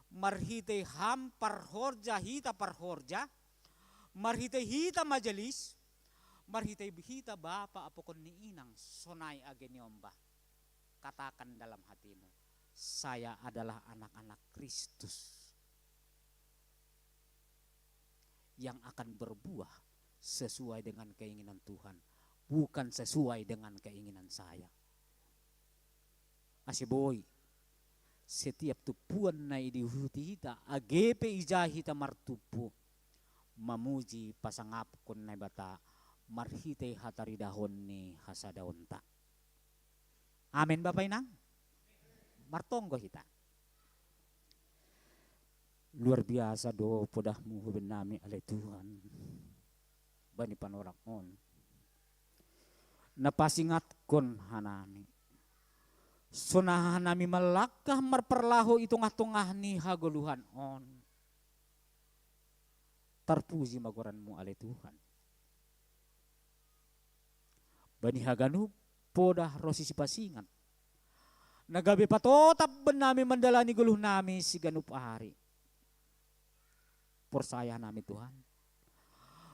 Q: marhitay ham parhorja hita parhorja, marhitay hita majelis, marhitay hita bapa apokon ni inang sonay ageniomba. Katakan dalam hatimu, saya adalah anak-anak Kristus yang akan berbuah sesuai dengan keinginan Tuhan, bukan sesuai dengan keinginan saya. Asiboy, setiap tupuan na idihuti hita, agepe ijahita martupu, mamuji pasangap kon na bata, marhite hatari dahon ni hasadaonta. Amin Bapak Inang. Martonggo hita. Luar biasa do podahmu huben nami alay Tuhan. Bani panorak on. Napasingat kon hanami. Sunahan nami malakah marperlaho itong-atongah ni haguluhan on. Tarpuji magoranmu alay Tuhan. Bani haganu podah rosi si pasingat. Nagabi patotap ben nami mandalani guluh nami si ganup hari. Persaya nami Tuhan.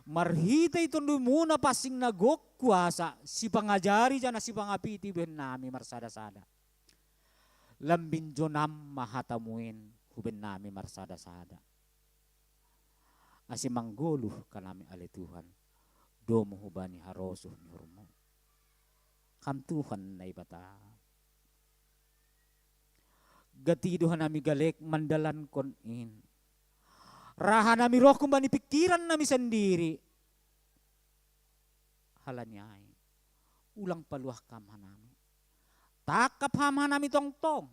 Q: Marhita itundu muna pasing nagok kuasa si pangajari jana si pangapiti ben nami marsada-sada. Lambin jonam mahatamuin huben nami marsada-sada. Asi mangguluh kanami ali Tuhan. Domo hubani harosuh ni hurmo. Kam Tuhan na ibata. Gatiduhan nami galek mandalan kon in. Raha nami roh kumbani pikiran nami sendiri. Halanyay. Ulang paluah kam hanami. Takap ham hanami tong-tong.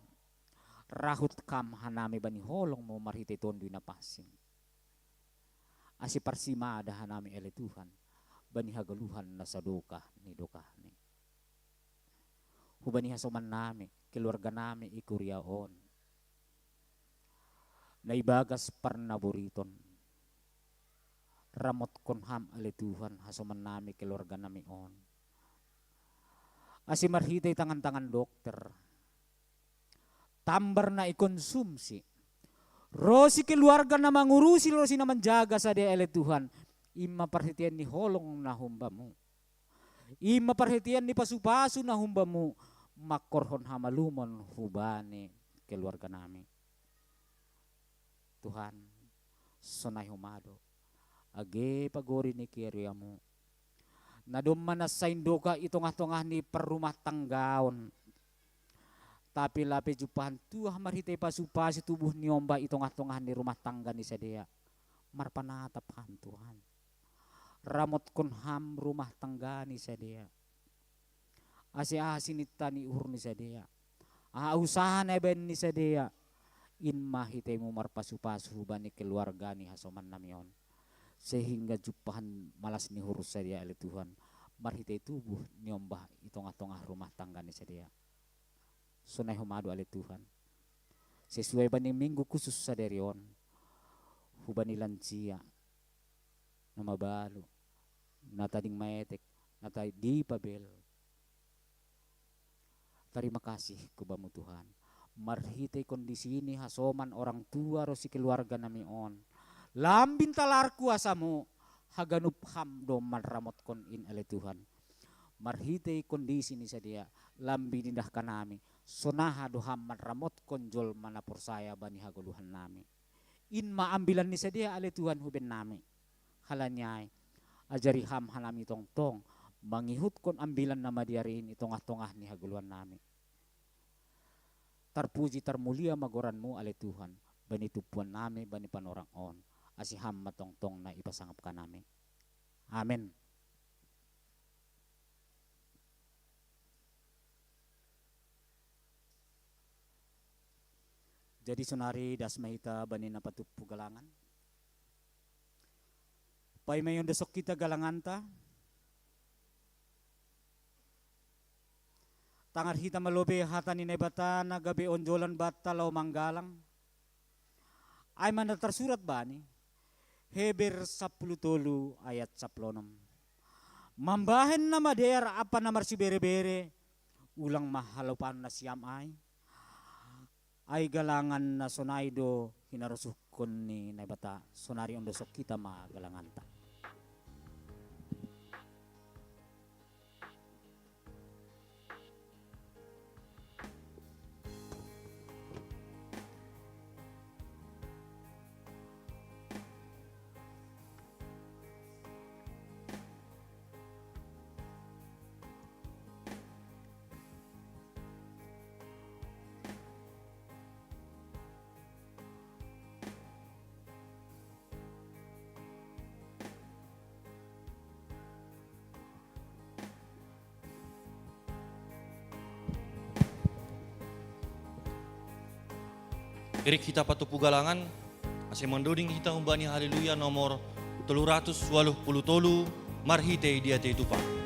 Q: Rahut kam hanami bani holong mo marhite tondo na pasing. Asi parsima ada hanami ele Tuhan. Bani hagaluhan na sadokah ni dokah ni. Hubani hasoman nami, keluarga nami ikuriaon. Naibagas parnaburiton. Ramot konham ali Tuhan hasoman nami keluarga nami on. Asi marhitay tangan-tangan dokter. Tambar na ikonsumsi. Rosi keluarga na mangurusi, rosi na menjaga sa dia ali Tuhan. Ima perhatian ni holong na humbamu. Ima perhatian ni pasu-pasu na humbamu. Makorhon hamalumon hubani keluarga nami. Tuhan, sonay humado. Age pagori ni kiriamu. Naduman na sa indoka itong-atongah ni perumah tanggaon. Tapi lapi jupahan tuah marhitay pasu-pasu tubuh ni omba itong-atongah ni rumah tangga ni sadea. Marpanatap ham Tuhan. Ramot kun ham rumah tangga ni sadea. Asi-asi ni uhur ni sadea. Usaha na ben ni sadea. In mahitay mo marpasu-pasu bani keluarga ni hasoman namion. Sehingga jupahan malas ni hurus sadea ali Tuhan. Marhitay tubuh ni ombah itong-atongah rumah tangga ni sadea. Sunay humado ali Tuhan. Sesuai bani minggu khusus saderion. Hubani lansia. Na mabalo. Na tading maetek. Na di pabel. Terima kasih kubamu Tuhan. Marhitay kondisi ini hasoman orang tua rosi keluarga nami on. Lambin talar kuasamu. Haganup ham do manramot kon in ale Tuhan. Marhitay kondisi ini sadia. Lambin indah kanami. Sonaha do ham manramot konjol manapor saya bani haguluhan nami. In maambilan ni sadia ale Tuhan huben nami. Halanyay. Ajari ham hanami tong-tong. Mangihut kon ambilan nama diarin itong-atongah ni haguluhan nami. Tarpuji tarmulia magoranmu ale Tuhan. Bani tupuan nami, bani panorang on. asiham matongtong na ipasangap ka namin. Amen. Jadi sunari das mahita banin na patupu galangan. Pay mayon desok kita galangan ta. Tangar hita malobe hata ni bata na gabi onjolan bata law manggalang. Ay man tersurat ba ni? Heber 10 ayat 10. Mambahen na mader apa na marsi bere-bere ulang mahalopan na siyam ay galangan na sonaydo hinarusukon ni naibata sonari ondosok kita magalangan ta.
B: Irik kita patupu galangan, ase mendoding kita umbani haleluya nomor 380 marhite dia te tupa.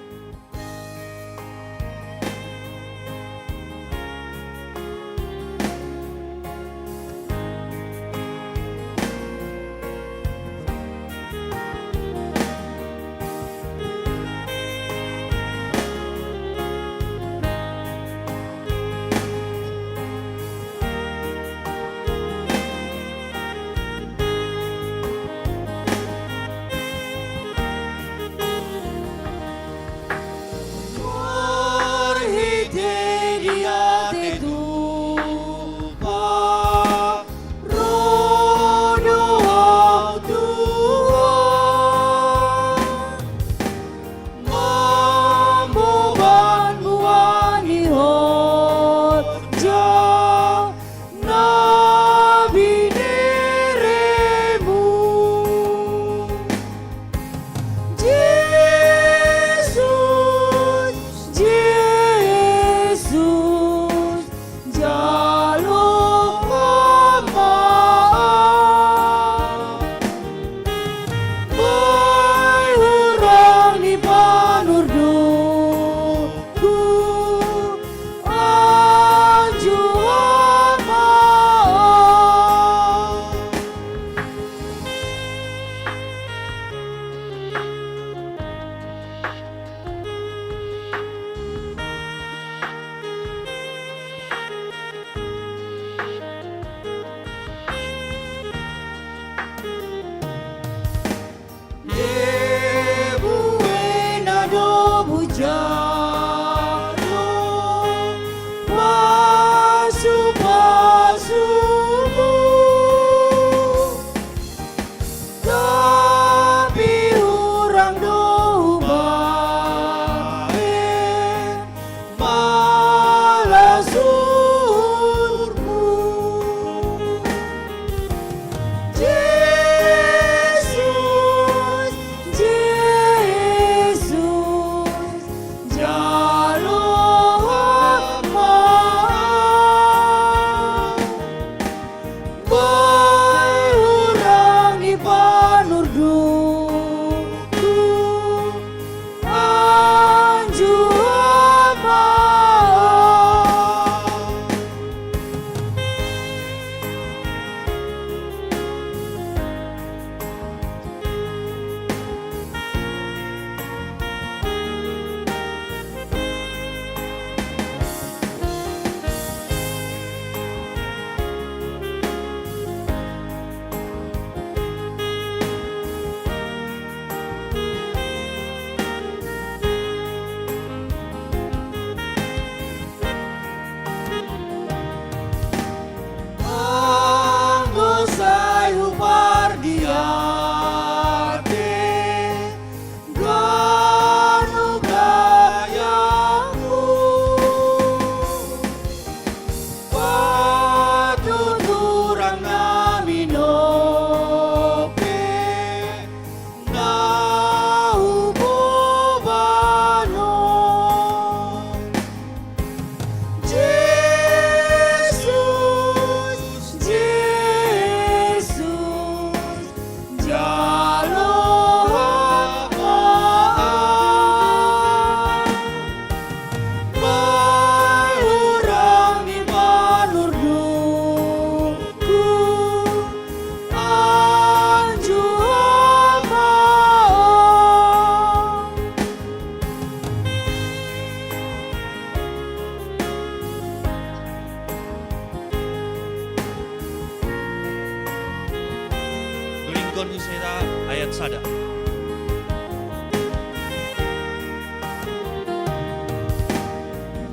B: ikon isera ayat sada.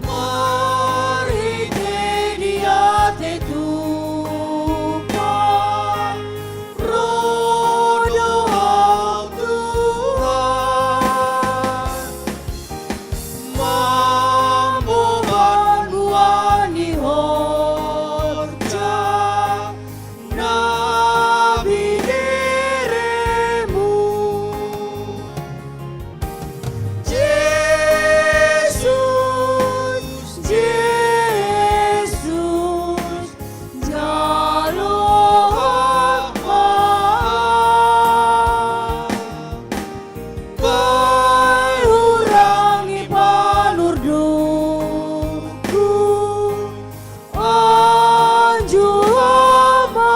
R: Mari te dia te tumpah, roh doa Tuhan, membawa nuani horja, nabi deremu. Jesus, Jesus, jalo Pai urangi panurduku, anju ama.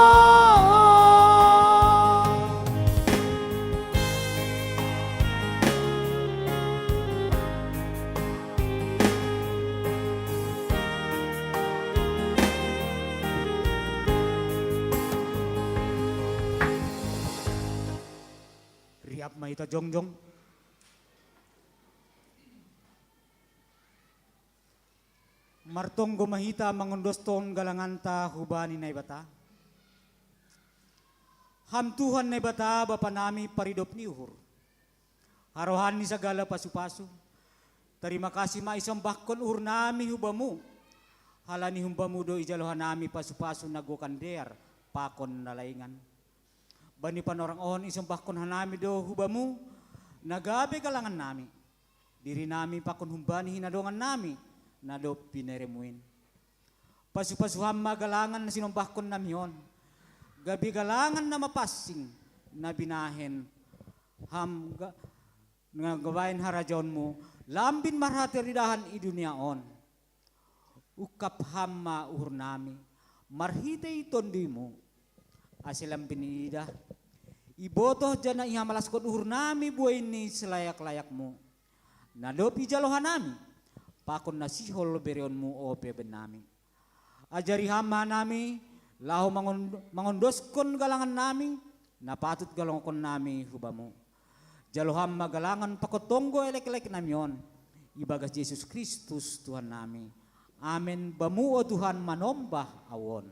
Q: Riap maita jongjong. Martong gumahita mangundostong galanganta hubani na ibata. Ham Tuhan na ibata bapa nami paridop ni uhur. Harohan ni sagala pasu-pasu. Terima kasih maisambahkon uhur nami hubamu. Halani humbamu do ijalohan nami pasu-pasu nagokandear pakon nalaingan. Bani panorang on isambahkon hanami do hubamu. Nagabe kalangan nami. Diri nami pakon humbani hinadongan nami. Nado pineremuin. Pasu-pasuham magalangan na sinumbahkon namion. Gabi galangan na mapasing na binahen. Nga gawain harajon mo. Lambin marhatiridahan i duniaon. Ukap hamma uhur nami. Marhite itondi mo. Asilam pinida. Ibotoh jana ihamalas kon uhur nami buhay ni selayak-layak mo. Nado pijalohan nami. Pakon nasihol berion mu ope benami. Ajari hama nami, laho mangondoskon galangan nami, napatut galongkon nami hubamu. Jaloham magalangan pakotonggo elek-elek namion. Ibagas Yesus Kristus Tuhan nami. Amen. Bamu o Tuhan manombah awon.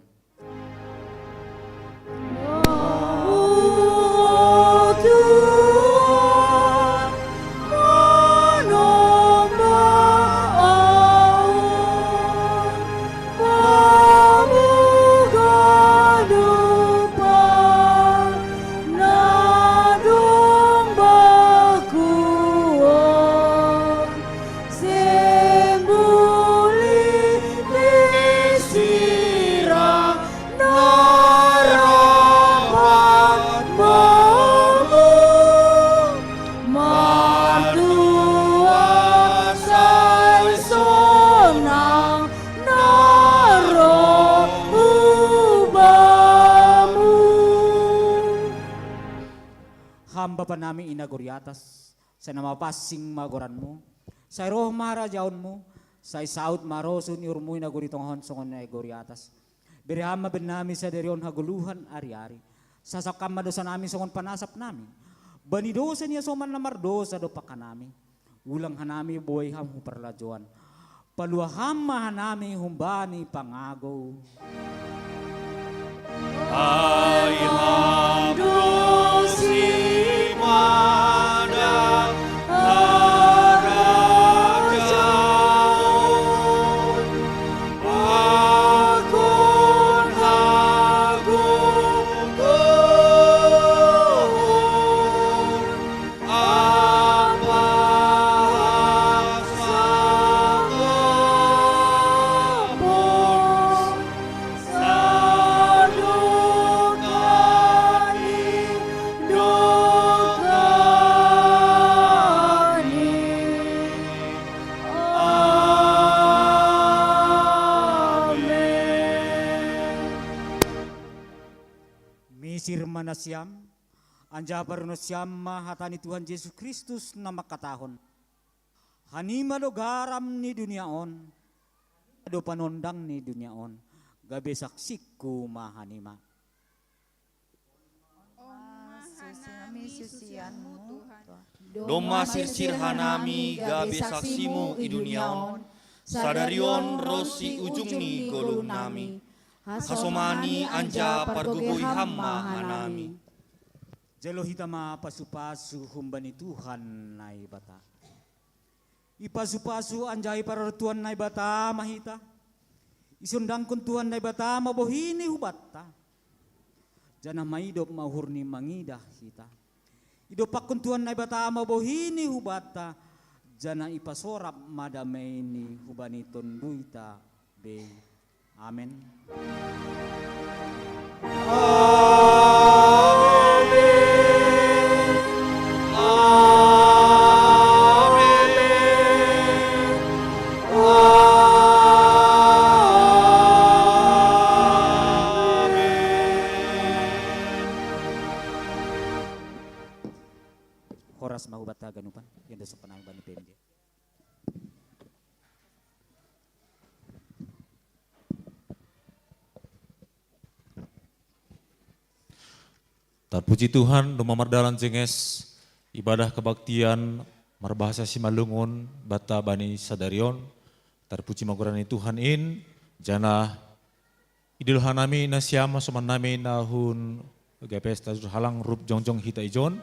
Q: Bapa namin inaguriatas sa namapasing magoran mo, sa roh marajaon mo, sa isaut marosun iurmo inaguritong honsongon na iguriatas. Birihama ben namin sa derion haguluhan ari-ari, sasakam madosa namin songon panasap namin, banidosa niya soman na mardosa do pa namin, ulang hanami buhay ham huparlajuan, paluaham mahanami humbani pangago.
R: Ay hamdosi pada harajaon, akon hagugon, apa sakapon, sadukani dokani. Amen.
Q: Misir manasyam, anjabar no siyam mahatani Tuhan Yesus Kristus na makatahon. Hanima do garam ni duniaon, do panondang ni duniaon, gabi saksiku mahanima.
F: Sinami susianmu Tuhan.
B: Doma sirsir hanami gabe saksimu i duniaon. Sadarion rosi ujungni golun nami. Hasomani anja pargugui hamma hanami.
Q: Jelo hitama pasu-pasu humbani Tuhan nai bata. Ipasu-pasu anjai para Tuhan nai bata mahita. Isundangkun Tuhan nai bata mabohini hubata. Jana maidop mahurni mangidah kita. Idopakun Tuhan nai bata mabohini hubata. Jana ipasorap madameni hubani tonduita be. Amen. Horas mahubata ganupan yang dosa panang bani PMJ.
E: Terpuji Tuhan, doma mardalan cenges, ibadah kebaktian, marbahasa simalungun, bata bani sadarion, terpuji magurani Tuhan in, jana idul hanami nasyama soman nami nahun GPS Tajur Halang rup jongjong hita ijon.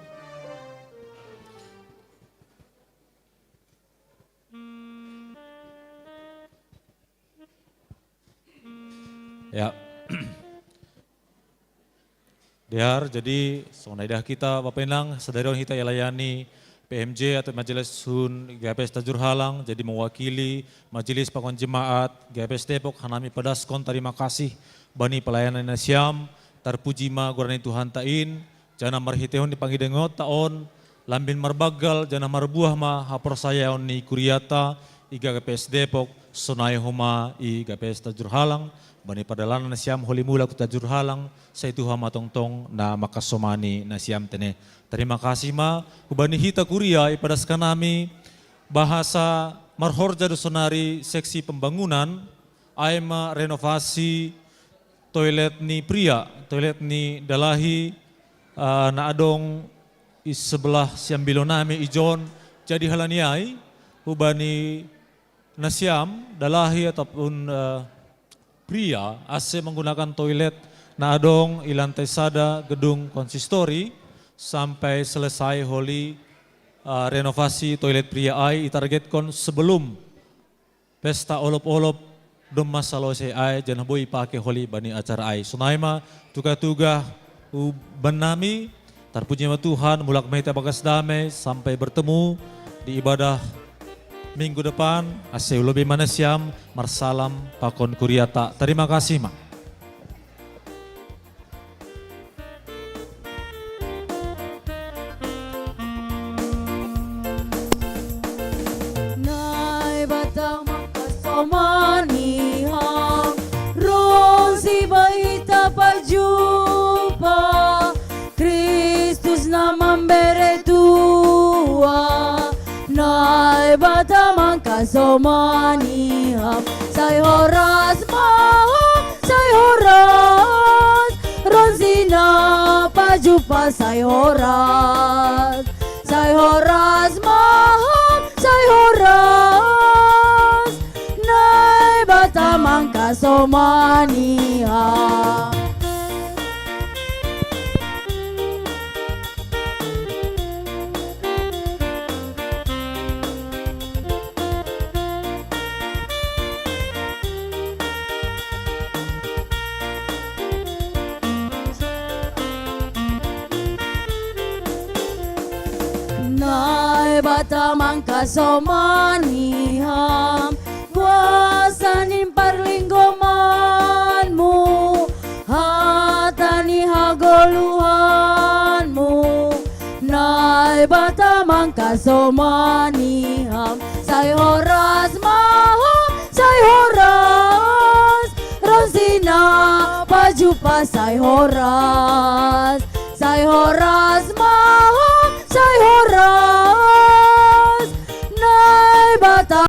E: Ya. Diar, jadi sonaidah kita Bapak Inang, sadarion kita yalayani PMJ atau Majelis Sun GPS Tajur Halang, jadi mewakili Majelis Pakon Jemaat GPS Depok, hanami padaskon terima kasih bani pelayanan nasyam, terpuji ma gurani Tuhan tain, jana marhiteon dipanggil dengot taon, lambin marbagal, jana marbuah ma hapor saya ni kuriata, iga GPS Depok, sonai homa i GPS Tajur Halang, bani padalanan nasyam holi mula ku Tajur Halang, saya Tuhan matongtong na makasomani nasyam tene. Terima kasih ma, hubani hita kuria ipadaskan nami bahasa marhorja dosonari seksi pembangunan, aima renovasi toilet ni pria, toilet ni dalahi, na adong sebelah siambilo nami ijon, jadi halaniai, hubani nasyam, dalahi ataupun pria ase menggunakan toilet na adong ilantai sada gedung konsistori sampai selesai holi renovasi toilet pria ai itargetkan sebelum pesta olop-olop dom masalose ai jangan boi pake holi bani acara ai. Sunaima tuga-tuga banami terpuji Tuhan mulak mehita bagas damai sampai bertemu di ibadah minggu depan, aseu lebih manasyam, marsalam, pakon kuriata. Terima kasih, Ma.
R: Nai batang makasomanihang, rosi baita pajupa, Kristus na memberi tua. Nai bata mangkasomaniham, say horas maham, say horas, ronsina pajupa say horas maham, say horas, nai bata mangkasomaniham. Nai bata mangkasomaniham, kuasanin parlinggomanmu, hatani hagoluhanmu. Nai bata mangkasomaniham, say horas maham, say horas, rosina pajupa say horas maham, say horas,